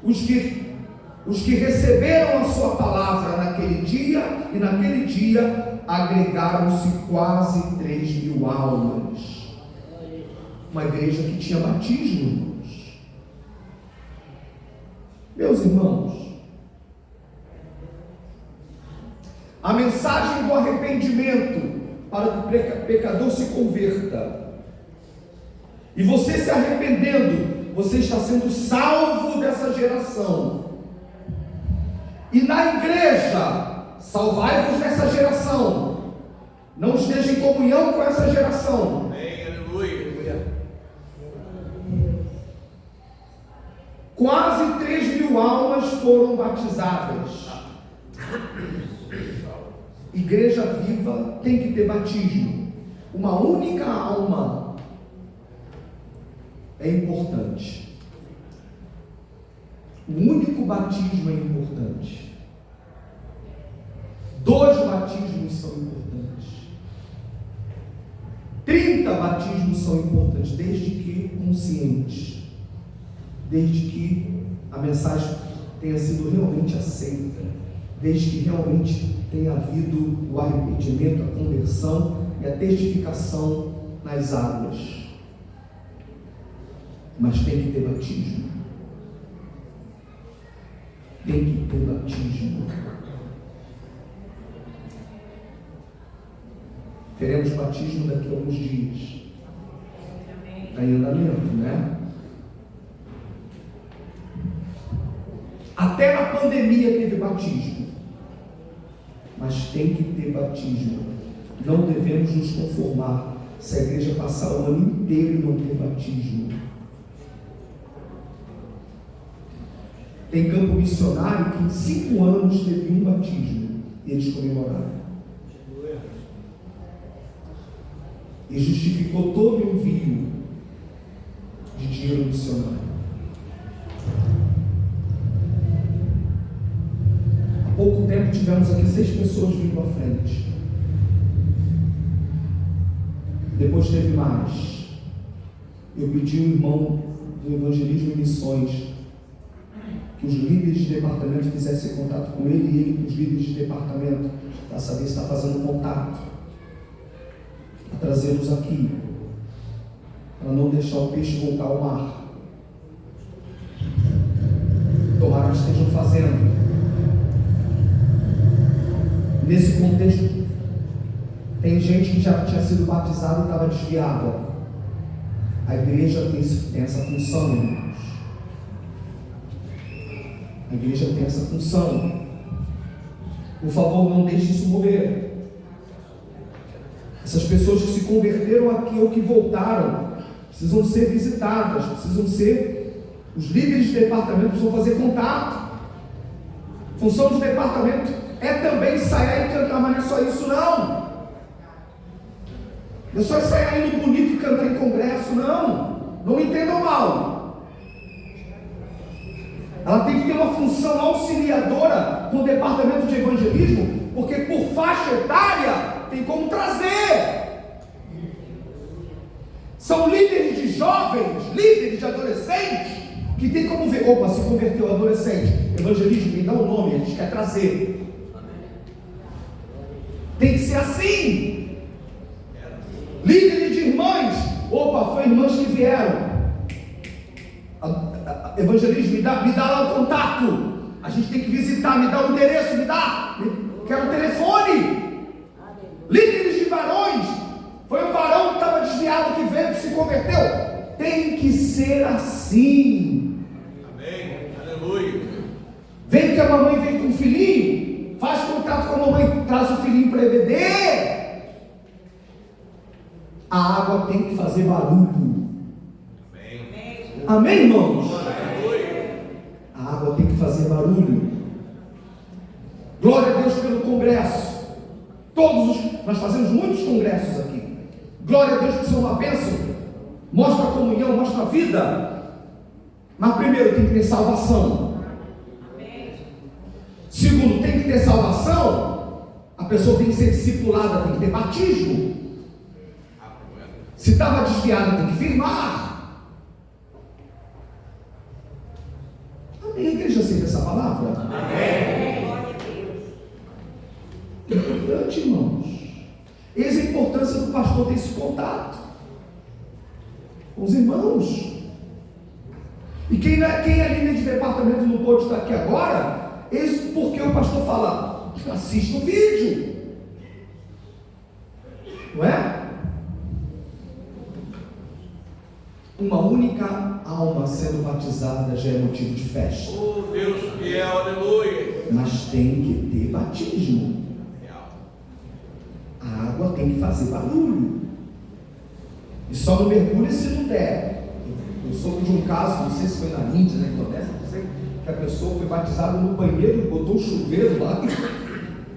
os que receberam a sua palavra naquele dia, e naquele dia agregaram-se quase 3.000 almas. Uma igreja que tinha batismo, irmãos. Meus irmãos, a mensagem do arrependimento para que o pecador se converta, e você se arrependendo, você está sendo salvo dessa geração. E na igreja, salvai-vos dessa geração, não esteja em comunhão com essa geração. Amém, aleluia. Quase 3.000 almas foram batizadas. Igreja viva tem que ter batismo. Uma única alma é importante. O único batismo é importante. 2 batismos são importantes. 30 batismos são importantes, desde que conscientes. Desde que a mensagem tenha sido realmente aceita, desde que realmente tenha havido o arrependimento, a conversão e a testificação nas águas. Mas tem que ter batismo. Tem que ter batismo. Teremos batismo daqui a alguns dias. Está em andamento, né? Até na pandemia teve batismo, mas tem que ter batismo. Não devemos nos conformar se a igreja passar o ano inteiro e não ter batismo. Tem campo missionário que em 5 anos teve um batismo e eles comemoraram. E justificou todo o envio de dinheiro missionário. A pouco tempo tivemos aqui 6 pessoas vindo à frente. Depois teve mais. Eu pedi ao irmão do Evangelismo e Missões que os líderes de departamento fizessem contato com ele, e ele com os líderes de departamento, para saber se está fazendo contato, para trazê-los aqui, para não deixar o peixe voltar ao mar. Tomara que estejam fazendo. Nesse contexto, tem gente que já tinha sido batizada e estava desviada. A igreja tem essa função, irmãos. A igreja tem essa função. Por favor, não deixe isso morrer. Essas pessoas que se converteram aqui ou que voltaram precisam ser visitadas, precisam ser. Os líderes de departamento precisam fazer contato. Função do departamento é também ensaiar e cantar, mas não é só isso não. Não é só ensaiar indo bonito e cantar em congresso, não. Não me entendam mal. Ela tem que ter uma função auxiliadora com o departamento de evangelismo, porque por faixa etária tem como trazer. São líderes de jovens, líderes de adolescentes, que tem como ver, opa, se converteu adolescente, evangelismo, me dá um nome, a gente quer trazer. Tem que ser assim. Líderes de irmãs, opa, foi irmãs que vieram. Evangelismo, me dá lá o contato. A gente tem que visitar, me dá o endereço, quero o telefone. Líderes de varões, foi um varão que estava desviado, que veio, que se converteu. Tem que ser assim. Amém. Aleluia. Vem que a mamãe vem com o filhinho, faz contato com a mamãe, traz o filhinho para beber. A água tem que fazer barulho. Amém. Amém, irmãos? Aleluia. A água tem que fazer barulho. Glória a Deus pelo congresso. Nós fazemos muitos congressos aqui. Glória a Deus que são uma bênção. Mostra a comunhão, mostra a vida. Mas primeiro tem que ter salvação. Segundo, tem que ter salvação. A pessoa tem que ser discipulada, tem que ter batismo. Se estava desviada, tem que firmar. Amém. A igreja aceita essa palavra? Amém. Importante, irmãos. Eis a importância do pastor ter esse contato com os irmãos. E quem é líder de departamento não pode estar aqui agora, eis porque o pastor fala, assista o vídeo. Não é? Uma única alma sendo batizada já é motivo de festa. Oh, Deus fiel, aleluia. Mas tem que ter batismo. A água tem que fazer barulho. E só não mergulha se não der. Eu soube de um caso, não sei se foi na Índia, na Indonésia, não sei, que a pessoa foi batizada no banheiro, botou um chuveiro lá.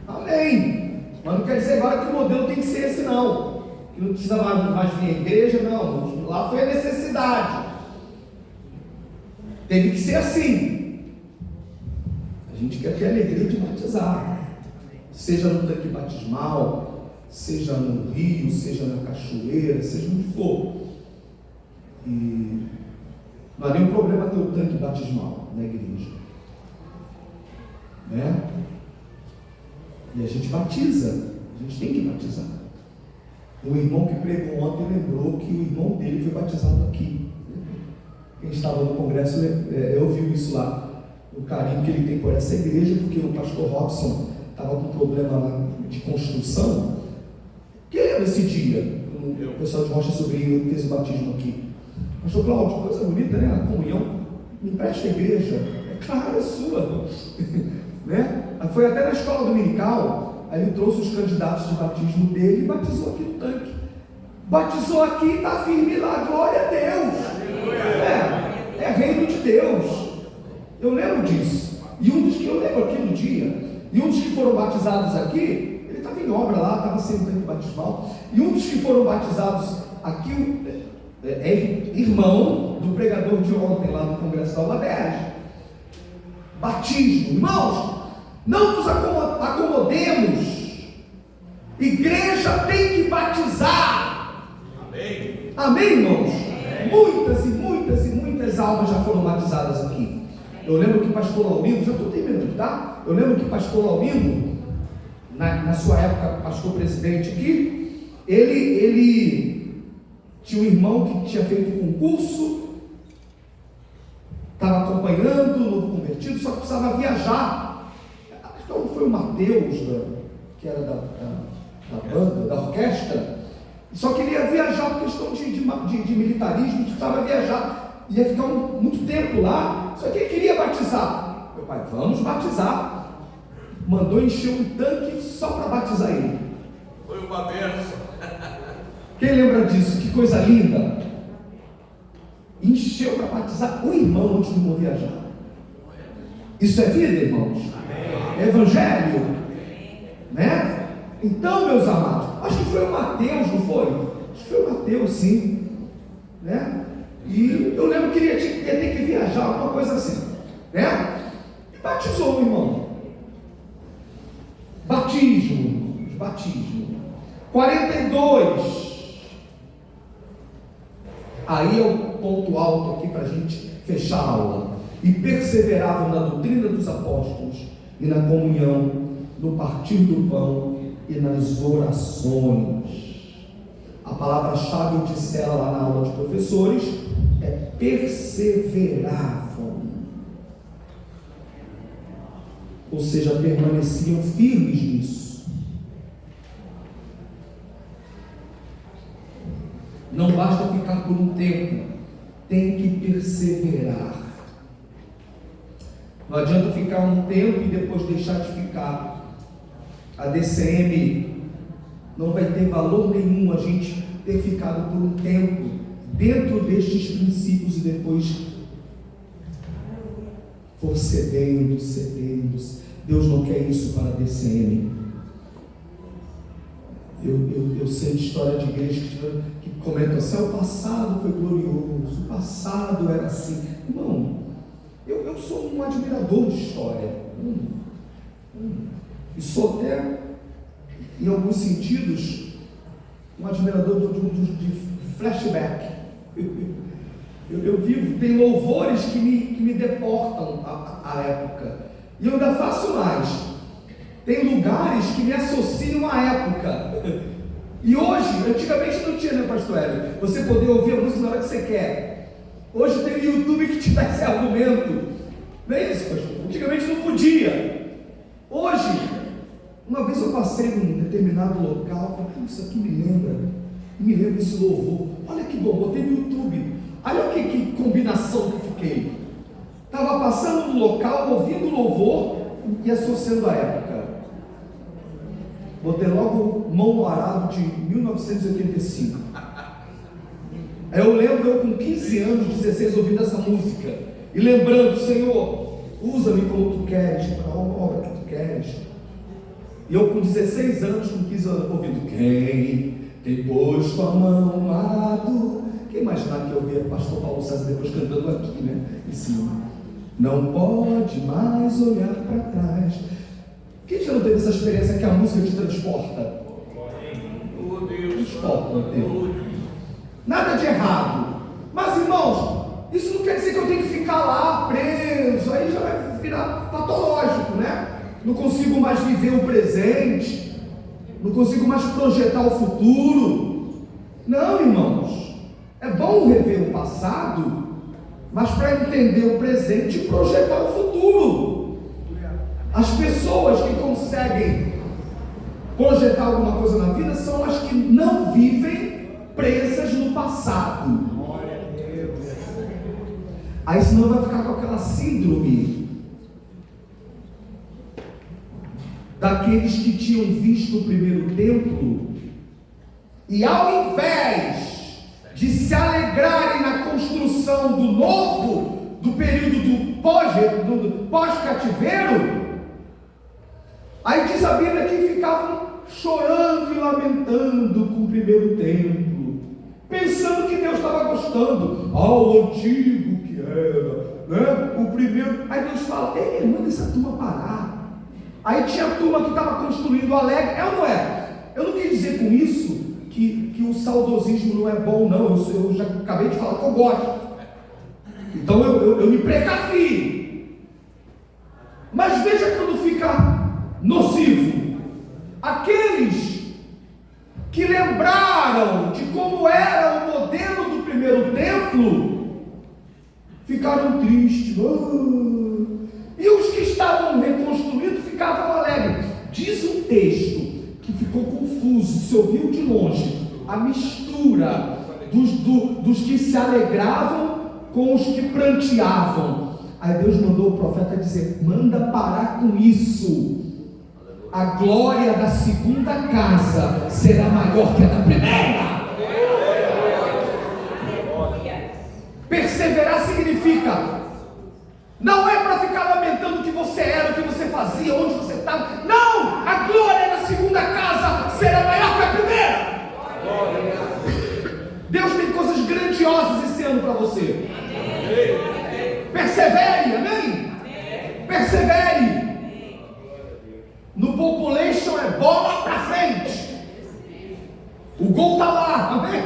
Amém. Mas não quer dizer agora que o modelo tem que ser esse não. Que não precisa mais vir à igreja, não. Lá foi a necessidade. Teve que ser assim. A gente quer ter a alegria de batizar. Seja no tanque batismal, seja no rio, seja na cachoeira, seja onde for. E não há nenhum problema ter o tanque batismal na igreja. Né? E a gente batiza. A gente tem que batizar. O irmão que pregou ontem lembrou que o irmão dele foi batizado aqui. Quem estava no congresso ouviu isso lá. O carinho que ele tem por essa igreja, porque o pastor Robson estava com problema lá de construção. Quem lembra esse dia? O pessoal de Rocha Sobrinho fez o batismo aqui. Pastor Cláudio, coisa bonita, né? A comunhão. Me empresta a igreja. É claro, é sua. Né? Foi até na escola dominical. Aí ele trouxe os candidatos de batismo dele e batizou aqui no tanque. Batizou aqui e está firme lá. Glória a Deus. É reino de Deus. Eu lembro disso. E um dos que eu lembro aqui no dia, e um dos que foram batizados aqui, ele estava em obra lá, estava sendo tanque batismal. E um dos que foram batizados aqui é irmão do pregador de ontem lá no Congresso da Alba 10. Batismo, irmãos. Não nos acomodemos. Igreja tem que batizar. Amém. Amém, irmãos? Muitas e muitas e muitas almas já foram batizadas aqui. Eu lembro que pastor Laurindo, já estou terminando, tá? Eu lembro que pastor Laurindo, na sua época, pastor presidente aqui, ele tinha um irmão que tinha feito concurso, estava acompanhando, novo convertido, só que precisava viajar. Então foi o Mateus, que era da banda, da orquestra, só queria viajar por questão de militarismo, precisava viajar, ia ficar muito tempo lá, só que ele queria batizar. Meu pai, vamos batizar. Mandou encher um tanque só para batizar ele. Foi uma bênção. Quem lembra disso? Que coisa linda! Encheu para batizar o irmão antes do irmão viajar. Isso é vida, irmãos? É evangelho? Né? Então, meus amados, acho que foi o Mateus, não foi? Acho que foi o Mateus, sim. Né? E eu lembro que ele ia ter que viajar, alguma coisa assim. Né? E batizou o irmão. Batismo, irmãos, batismo. 42. Aí é o ponto alto aqui para a gente fechar a aula. E perseveravam na doutrina dos apóstolos, e na comunhão, no partir do pão e nas orações. A palavra-chave, eu disse ela lá na aula de professores, é perseveravam. Ou seja, permaneciam firmes nisso. Não basta ficar por um tempo, tem que perseverar. Não adianta ficar um tempo e depois deixar de ficar. A DCM não vai ter valor nenhum a gente ter ficado por um tempo dentro destes princípios e depois for cedendo. Deus não quer isso para a DCM. Eu sei de história de igrejas que comentam assim: o passado foi glorioso, o passado era assim. Irmão, eu sou um admirador de história. E sou até, em alguns sentidos, um admirador de flashback. Eu vivo, tem louvores que me deportam à época. E eu ainda faço mais. Tem lugares que me associam à época. E hoje, antigamente não tinha, né, pastor Hélio? Você poder ouvir a música na hora que você quer. Hoje tem o YouTube que te dá esse argumento. Não é isso, pastor? Antigamente não podia. Hoje, uma vez eu passei num determinado local, falei, isso aqui me lembra esse louvor. Olha que bom, botei no YouTube. Olha que combinação que eu fiquei. Estava passando no local, ouvindo o louvor e associando a época. Botei logo Mão no Arado de 1985. Aí eu lembro, eu com 15 anos, 16, ouvindo essa música e lembrando: Senhor, usa-me como tu queres, para a obra que tu queres. E eu com 16 anos, com 15 anos, ouvindo: quem tem posto a mão no lado. Quem imaginar que eu ouvia pastor Paulo César depois cantando aqui, né? Em cima. Não pode mais olhar para trás. Quem já não teve essa experiência que a música te transporta? Transporta, Deus. Nada de errado. Mas, irmãos, isso não quer dizer que eu tenho que ficar lá preso. Aí já vai virar patológico, né? Não consigo mais viver o presente. Não consigo mais projetar o futuro. Não, irmãos. É bom rever o passado, mas para entender o presente e projetar o futuro. As pessoas que conseguem projetar alguma coisa na vida são as que não vivem presas no passado. Aí senão vai ficar com aquela síndrome daqueles que tinham visto o primeiro templo e, ao invés de se alegrarem na construção do novo, do período do pós-cativeiro, aí diz a Bíblia que ficavam chorando e lamentando com o primeiro templo, pensando que Deus estava gostando. Ao antigo que era, né? O primeiro. Aí Deus fala: ei, manda essa turma parar. Aí tinha a turma que estava construindo alegre. É ou não é? Eu não quis dizer com isso que o saudosismo não é bom, não. Eu já acabei de falar que eu gosto. Então eu me precavio. Mas veja quando fica nocivo. Aqueles que lembraram de como era o modelo do primeiro templo ficaram tristes. E os que estavam reconstruindo ficavam alegres. Diz um texto que ficou confuso, se ouviu de longe, a mistura dos que se alegravam com os que pranteavam. Aí Deus mandou o profeta dizer: manda parar com isso. A glória da segunda casa será maior que a da primeira. Perseverar significa, não é para ficar lamentando o que você era, o que você fazia, onde você estava. Não! A glória da segunda casa será maior que a primeira. Deus tem coisas grandiosas esse ano para você. Persevere, amém? Persevere. No Population é bola para frente. O gol está lá, amém?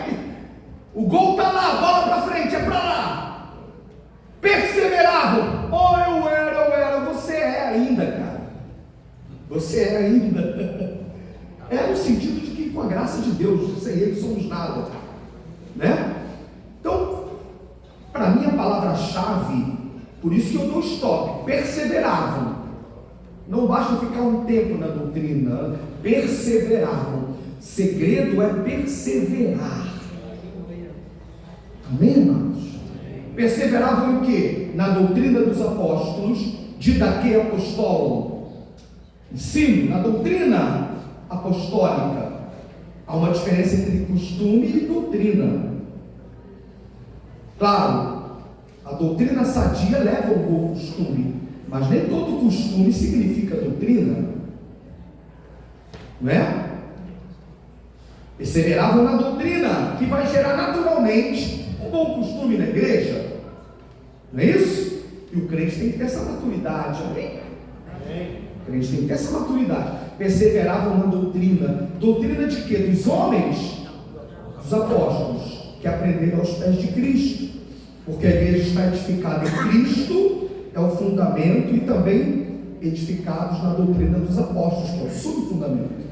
O gol está lá, bola para frente, é para lá. Perseveravam. Oh, eu era, você é ainda, cara. Você é ainda. É no sentido de que com a graça de Deus, sem Ele somos nada, né? Então, para mim a palavra-chave, por isso que eu dou stop, perseveravam. Não basta ficar um tempo na doutrina, perseveravam. Segredo é perseverar. Amém, irmãos? Perseveravam em quê? Na doutrina dos apóstolos, didaquê apostolum. Ensino, na doutrina apostólica. Há uma diferença entre costume e doutrina. Claro, a doutrina sadia leva ao bom costume, mas nem todo costume significa doutrina, não é? Perseveravam na doutrina, que vai gerar naturalmente um bom costume na igreja, não é isso? E o crente tem que ter essa maturidade, amém? O crente tem que ter essa maturidade. Perseveravam na doutrina. Doutrina de quê? Dos homens? Dos apóstolos, que aprenderam aos pés de Cristo, porque a igreja está edificada em Cristo, é o fundamento, e também edificados na doutrina dos apóstolos, que é o subfundamento.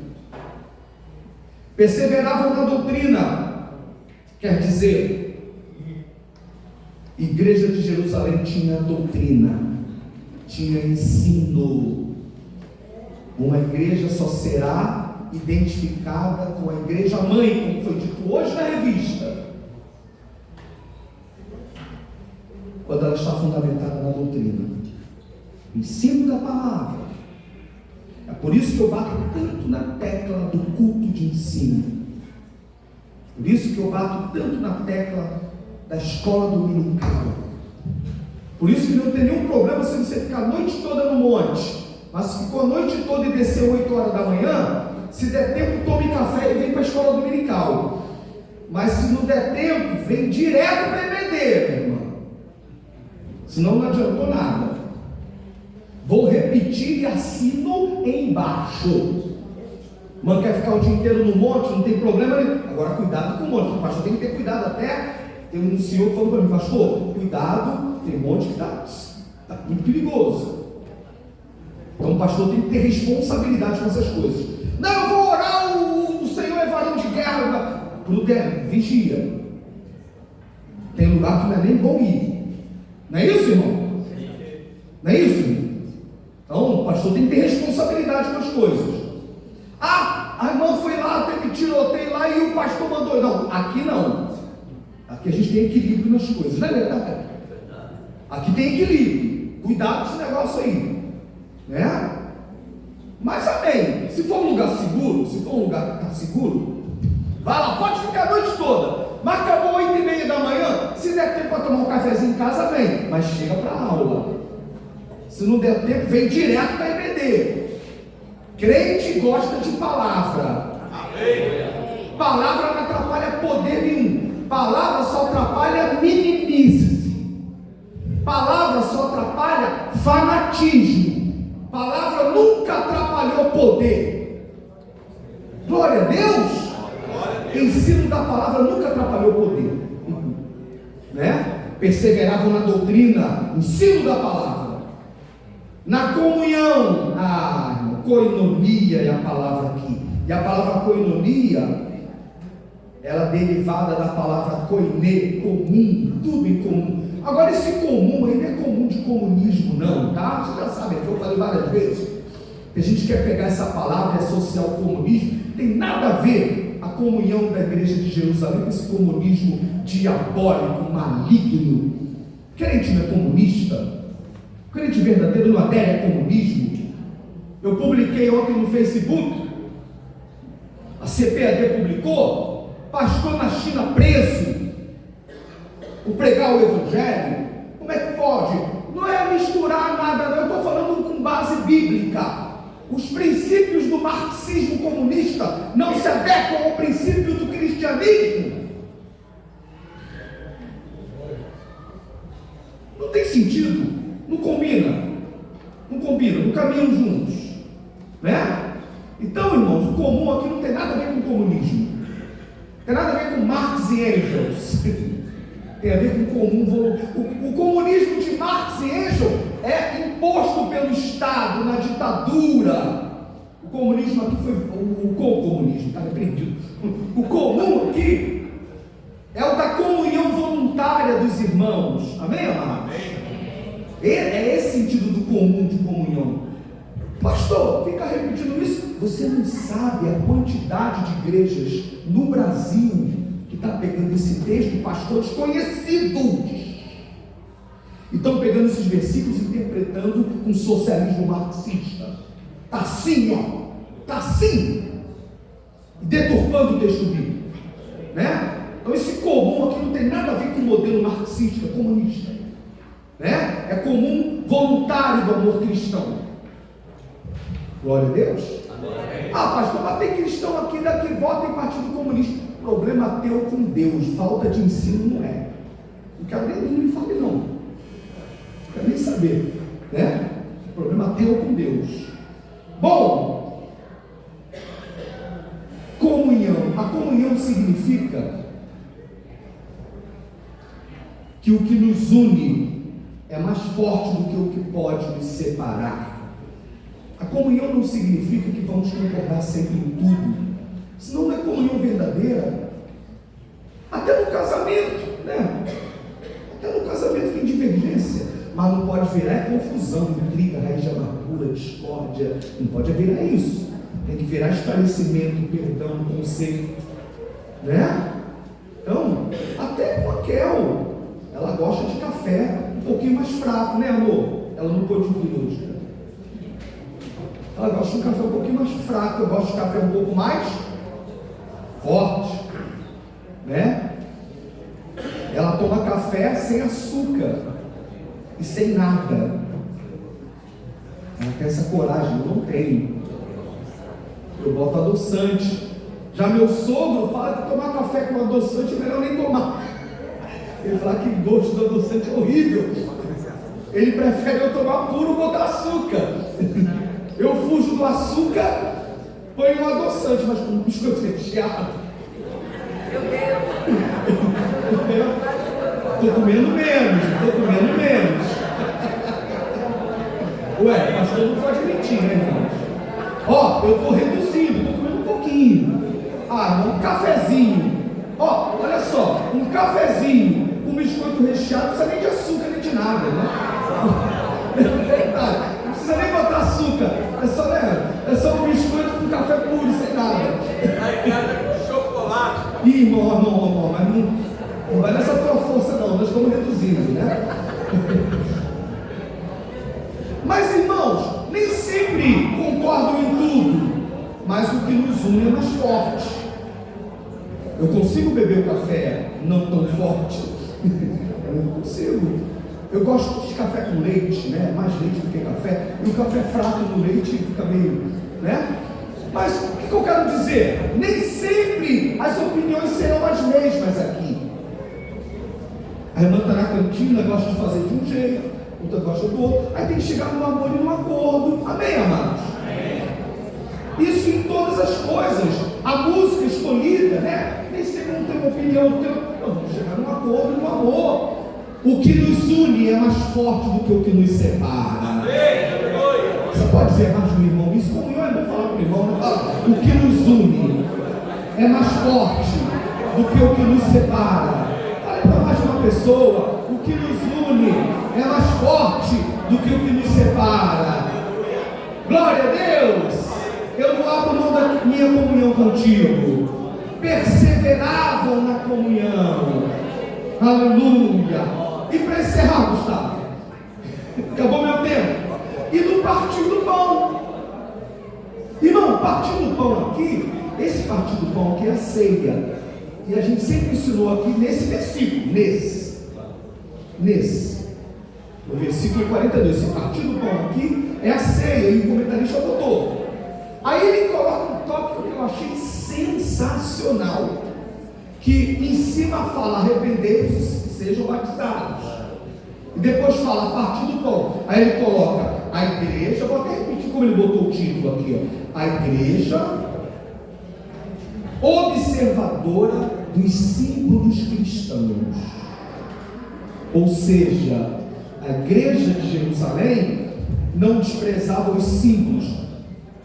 Perseveravam na doutrina, quer dizer, igreja de Jerusalém tinha doutrina, tinha ensino. Uma igreja só será identificada com a igreja mãe, como foi dito hoje na revista, quando ela está fundamentada na doutrina, ensino da palavra. É por isso que eu bato tanto na tecla do culto de ensino. Por isso que eu bato tanto na tecla da escola dominical. Por isso que não tem nenhum problema se você ficar a noite toda no monte, mas se ficou a noite toda e desceu 8 horas da manhã, se der tempo, tome café e vem para a escola dominical. Mas se não der tempo, vem direto para a EBD, meu irmão. Senão não adiantou nada. Vou repetir e assino embaixo. Mano, quer ficar o dia inteiro no monte? Não tem problema nenhum. Agora cuidado com o monte. O pastor tem que ter cuidado até. Tem um senhor que falou para mim: pastor, cuidado, tem monte que está muito perigoso. Então o pastor tem que ter responsabilidade com essas coisas. Não, eu vou orar, o Senhor é varão de guerra. Prudente, vigia. Tem lugar que não é nem bom ir. Não é isso, irmão? Não é isso, irmão? Então o pastor tem que ter responsabilidade com as coisas. Ah, a irmã foi lá, teve tiroteio lá e o pastor mandou. Não, aqui não. Aqui a gente tem equilíbrio nas coisas, não é verdade? Aqui tem equilíbrio. Cuidado com esse negócio aí, né? Mas amém. Se for um lugar seguro, se for um lugar que está seguro, vai lá, pode ficar a noite toda. Mas acabou 8h30 da manhã. Se der tempo para tomar um cafezinho em casa, vem. Mas chega para a aula. Se não der tempo, vem direto para a EBD. Crente gosta de palavra. Amém. Palavra não atrapalha poder nenhum. Palavra só atrapalha minimice. Palavra só atrapalha fanatismo. Palavra nunca atrapalhou poder. Glória a Deus. Ensino da palavra nunca atrapalhou poder, né? Perseveravam na doutrina, ensino da palavra, na comunhão, koinonia é a palavra aqui, e a palavra koinonia, ela é derivada da palavra koine, comum, tudo em comum. Agora esse comum aí não é comum de comunismo não, tá? Você já sabe, eu falei várias vezes, a gente quer pegar essa palavra e associar ao comunismo, tem nada a ver a comunhão da igreja de Jerusalém com esse comunismo diabólico, maligno. Crente não é comunista, crente verdadeiro não adere a comunismo. Eu publiquei ontem no Facebook, a CPAD publicou, pastor na China preso, por pregar o evangelho. Como é que pode? Não é misturar nada, não. Eu estou falando com base bíblica. Os princípios do marxismo comunista não se adequam ao princípio do cristianismo. Não tem sentido, não combina, não caminham juntos, né? Então, irmãos, o comum aqui não tem nada a ver com comunismo, tem nada a ver com Marx e Engels, tem a ver com comum. O comunismo de Marx e Engels é imposto pelo Estado na ditadura. O comunismo aqui foi o comunismo, está repreendido. O comum aqui é o da comunhão voluntária dos irmãos. Amém, amado? É esse sentido do comum, de comunhão. Pastor, fica repetindo isso. Você não sabe a quantidade de igrejas no Brasil que está pegando esse texto, pastores conhecidos, e estão pegando esses versículos e interpretando um socialismo marxista. Está assim, ó, está assim, deturpando o texto bíblico, né? Então esse comum aqui não tem nada a ver com o modelo marxista, comunista, né? É comum voluntário do amor cristão. Glória a Deus. Amém. Pastor, mas tem cristão aqui que vota em partido comunista. Problema teu com Deus, falta de ensino não é. Não quero nem me fale não, não quero nem saber, né? Problema teu com Deus. Bom, comunhão. A comunhão significa que o que nos une é mais forte do que o que pode nos separar. A comunhão não significa que vamos concordar sempre em tudo. Senão não é comunhão verdadeira. Até no casamento, né? Até no casamento tem divergência, mas não pode virar confusão, intriga, raiz de amargura, discórdia. Não pode virar isso. Tem que virar esclarecimento, perdão, conserto, né? Então, até com a Kel, ela gosta de café um pouquinho mais fraco, né, amor? Ela não pôde vir hoje, né? Ela gosta de um café um pouquinho mais fraco, eu gosto de café um pouco mais forte, né? Ela toma café sem açúcar e sem nada. Ela tem essa coragem, eu não tenho. Eu boto adoçante. Já meu sogro fala que tomar café com adoçante é melhor nem tomar. Ele fala que gosto do adoçante é horrível. Ele prefere eu tomar puro e botar açúcar. Eu fujo do açúcar, põe um adoçante, mas com um biscoito recheado. Estou comendo menos. Ué, pastor não pode mentir, né, irmãos? Ó, eu estou reduzindo, estou comendo um pouquinho. Um cafezinho. Ó, olha só, um cafezinho com biscoito recheado, não precisa nem de açúcar, nem de nada, né? Não precisa nem botar açúcar, é só um biscoito com café puro, sem nada. Chocolate. Ih, irmão, mas não vai nessa tua força não, nós estamos reduzindo, né? Mas, irmãos, nem sempre concordam em tudo, mas o que nos une é mais forte. Eu consigo beber o café não tão forte? Eu não consigo. Eu gosto de café com leite, né? Mais leite do que café. E o café fraco no leite fica meio, né? Mas o que eu quero dizer? Nem sempre as opiniões serão as mesmas aqui. A irmã está na cantina, gosta de fazer de um jeito. O outra gosta do outro. Aí tem que chegar no amor e no acordo. Amém, amados? Isso em todas as coisas. A música escolhida, né? Nem sempre não tem uma opinião. Vamos chegar num acordo e no amor. O que nos une é mais forte do que o que nos separa. Você pode dizer mais do irmão? Isso comunhão é bom falar com o irmão. Não fala. O que nos une é mais forte do que o que nos separa. Fale para mais de uma pessoa. O que nos une é mais forte do que o que nos separa. Glória a Deus. Eu não abro mão da minha comunhão contigo. Perseveravam na comunhão. Aleluia. E para encerrar, Gustavo, acabou meu tempo. E no partir do pão. Irmão, partir do pão aqui, esse partir do pão aqui é a ceia. E a gente sempre ensinou aqui nesse versículo, nesse. No versículo 42, esse partir do pão aqui é a ceia. E o comentarista botou. Aí ele coloca um tópico que eu achei sensacional. Que em cima fala arrependei-vos, sejam batizados. E depois fala a partir do pão. Aí ele coloca a igreja, vou até repetir como ele botou o título aqui, ó. A igreja observadora dos símbolos cristãos. Ou seja, a igreja de Jerusalém não desprezava os símbolos.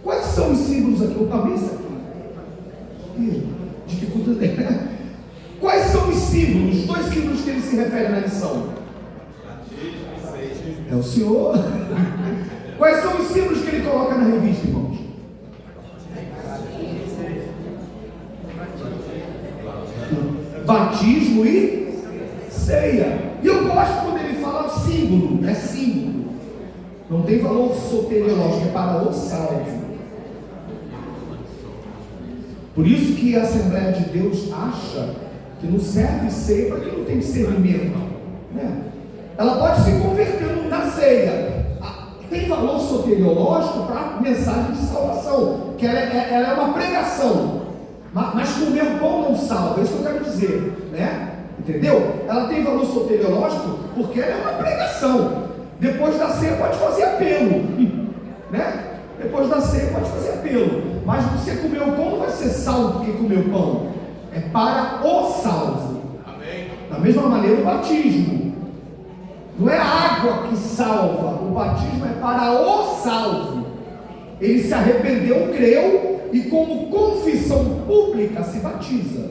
Quais são os símbolos aqui? O cabeça aqui. Dificulta. Quais são os símbolos? Os dois símbolos que ele se refere na lição. É o Senhor. Quais são os símbolos que ele coloca na revista, irmãos? Batismo e ceia. E eu gosto quando ele fala símbolo. É símbolo. Não tem valor soteriológico, é para o salvo. Por isso que a Assembleia de Deus acha que não serve ceia para quem não tem discernimento, né? Ela pode se converter na ceia. Tem valor soteriológico para a mensagem de salvação, que ela é uma pregação, mas comer o pão não salva, é isso que eu quero dizer, né? Entendeu? Ela tem valor soteriológico porque ela é uma pregação. Depois da ceia pode fazer apelo, né? Depois da ceia pode fazer apelo, mas você comer o pão não vai ser salvo porque comeu o pão, é para o salvo. Amém. Da mesma maneira o batismo não é a água que salva, o batismo é para o salvo. Ele se arrependeu, creu e como confissão pública se batiza.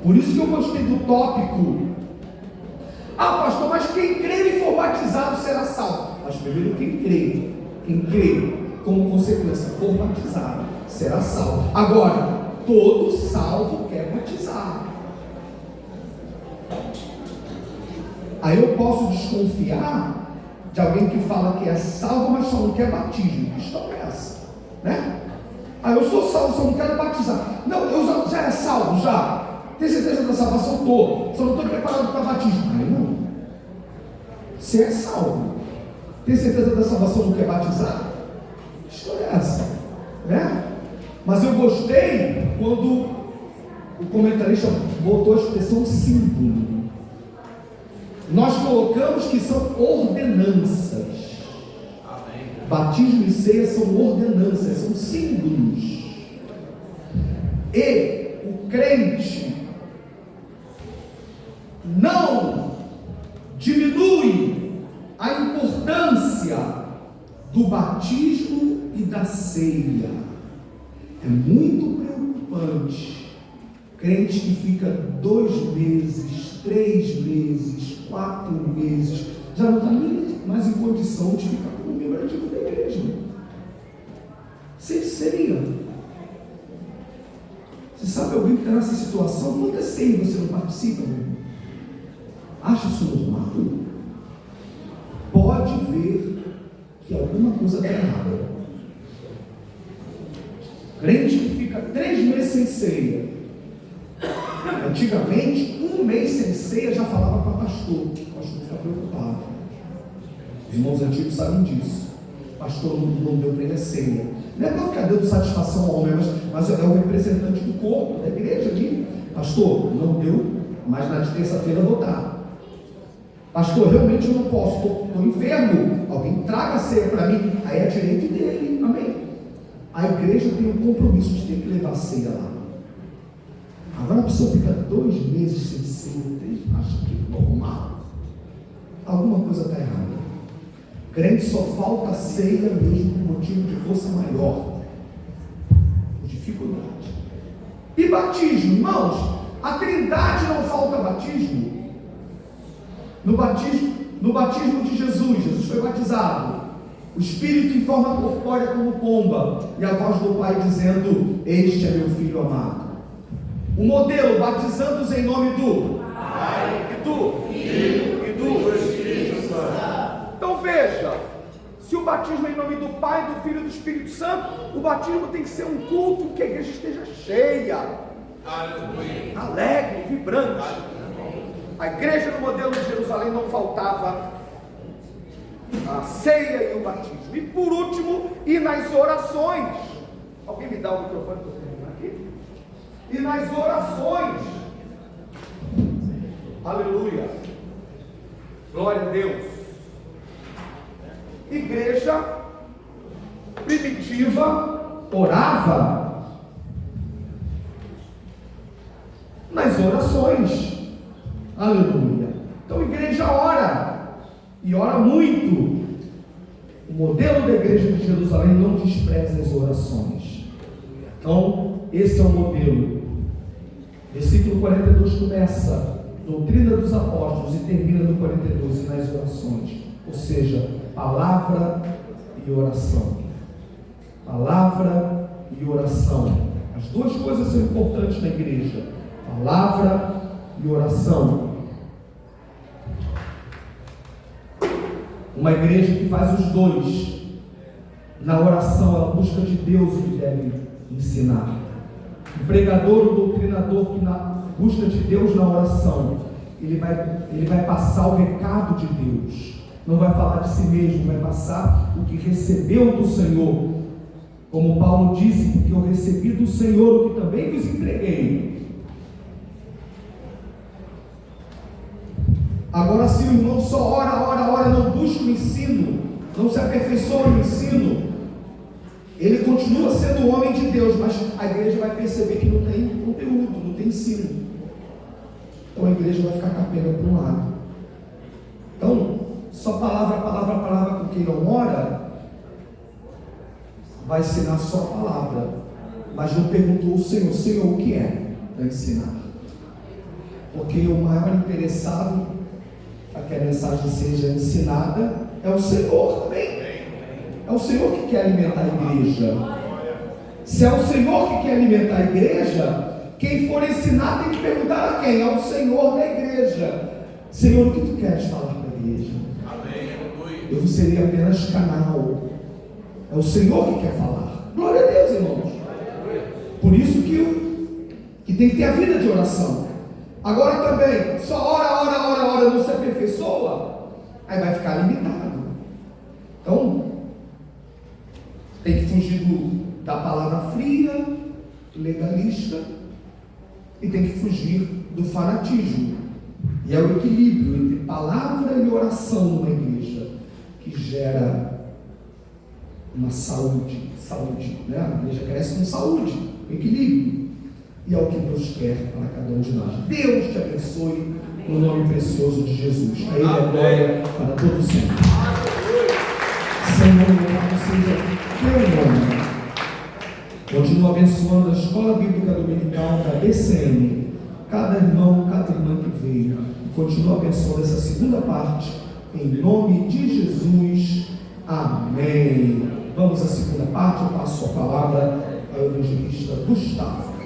Por isso que eu gostei do tópico. Ah, pastor, mas quem crê e for batizado será salvo. Mas primeiro quem crê como consequência for batizado será salvo. Agora, todo salvo quer batizar. Aí eu posso desconfiar de alguém que fala que é salvo, mas só não quer batismo. Que história é essa? Né? Aí eu sou salvo, só não quero batizar. Não, eu já é salvo, já. Tem certeza da salvação? Estou. Só não estou preparado para batismo. Aí não. Você é salvo. Tem certeza da salvação, não quer batizar? Que história é essa? Né? Mas eu gostei quando o comentarista botou a expressão símbolo. Nós colocamos que são ordenanças. Amém. Batismo e ceia são ordenanças, são símbolos. E o crente não diminui a importância do batismo e da ceia. É muito preocupante crente que fica 2 meses, 3 meses, 4 meses, já não está nem mais em condição de ficar como membro ativo da igreja. Seria. Você sabe alguém que está nessa situação? Quanta ceia você não participa, meu irmão? Acha isso normal? Pode ver que alguma coisa está errada. Crente que fica 3 meses sem ceia. Antigamente, 1 mês sem ceia já falava para pastor. O pastor fica preocupado. Os irmãos antigos sabem disso. O pastor não deu para ele a ceia. Não é para ficar dando satisfação ao homem, mas é o representante do corpo, da igreja ali. Pastor, não deu, mas na terça-feira eu vou dar. Pastor, realmente eu não posso, estou enfermo, alguém traga a ceia para mim, aí é direito dele, amém? A igreja tem um compromisso de ter que levar a ceia lá. Agora a pessoa fica 2 meses sem ceia, 3, acha que é normal. Alguma coisa está errada. Crente só falta ceia mesmo por motivo de força maior, por dificuldade. E batismo, irmãos, a Trindade não falta batismo. No batismo de Jesus foi batizado, o Espírito em forma corpórea como pomba, e a voz do Pai dizendo: este é meu Filho amado. O modelo, batizando-os em nome do Pai, e do Filho, e do Espírito Santo. Então veja, se o batismo é em nome do Pai, do Filho e do Espírito Santo, o batismo tem que ser um culto que a igreja esteja cheia, alegre, vibrante. A igreja no modelo de Jerusalém não faltava a ceia e o batismo. E por último, e nas orações. Alguém me dá o microfone para eu terminar aqui? E nas orações. Aleluia. Glória a Deus. Igreja primitiva orava nas orações. Aleluia. Então a igreja ora, e ora muito. O modelo da igreja de Jerusalém não despreza as orações. Então, esse é o modelo. Versículo 42 começa: doutrina dos apóstolos, e termina no 42, e nas orações. Ou seja, palavra e oração. Palavra e oração. As duas coisas são importantes na igreja: palavra e oração. Uma igreja que faz os dois. Na oração ela busca de Deus o que deve ensinar. O pregador, o doutrinador que busca de Deus na oração, ele vai passar o recado de Deus. Não vai falar de si mesmo, vai passar o que recebeu do Senhor. Como Paulo disse: porque eu recebi do Senhor o que também vos entreguei. Agora, se o irmão só ora, não busca o ensino, não se aperfeiçoa no ensino, ele continua sendo o homem de Deus, mas a igreja vai perceber que não tem conteúdo, não tem ensino. Então a igreja vai ficar capenga para um lado. Então, só palavra, com quem não ora, vai ensinar só a palavra, mas não perguntou ao Senhor, o que é para ensinar? Porque o maior interessado para que a mensagem seja ensinada é o Senhor também. É o Senhor que quer alimentar a igreja. Se é o Senhor que quer alimentar a igreja, quem for ensinar tem que perguntar a quem? Ao Senhor da igreja. Senhor, o que tu queres falar para a igreja? Eu seria apenas canal. É o Senhor que quer falar. Glória a Deus, irmãos. Por isso que tem que ter a vida de oração. Agora também, só ora, não se aperfeiçoa, aí vai ficar limitado. Então, tem que fugir da palavra fria, legalista, e tem que fugir do fanatismo. E é o equilíbrio entre palavra e oração numa igreja que gera uma saúde, né? A igreja cresce com saúde, com equilíbrio. E é o que Deus quer para cada um de nós. Deus te abençoe no nome precioso de Jesus. A Ele é glória para todo sempre. Senhor, louvado seja teu nome. Continua abençoando a Escola Bíblica Dominical da BCM. Cada irmão, cada irmã que veio. Continua abençoando essa segunda parte. Em nome de Jesus. Amém. Vamos à segunda parte. Eu passo a palavra ao evangelista Gustavo.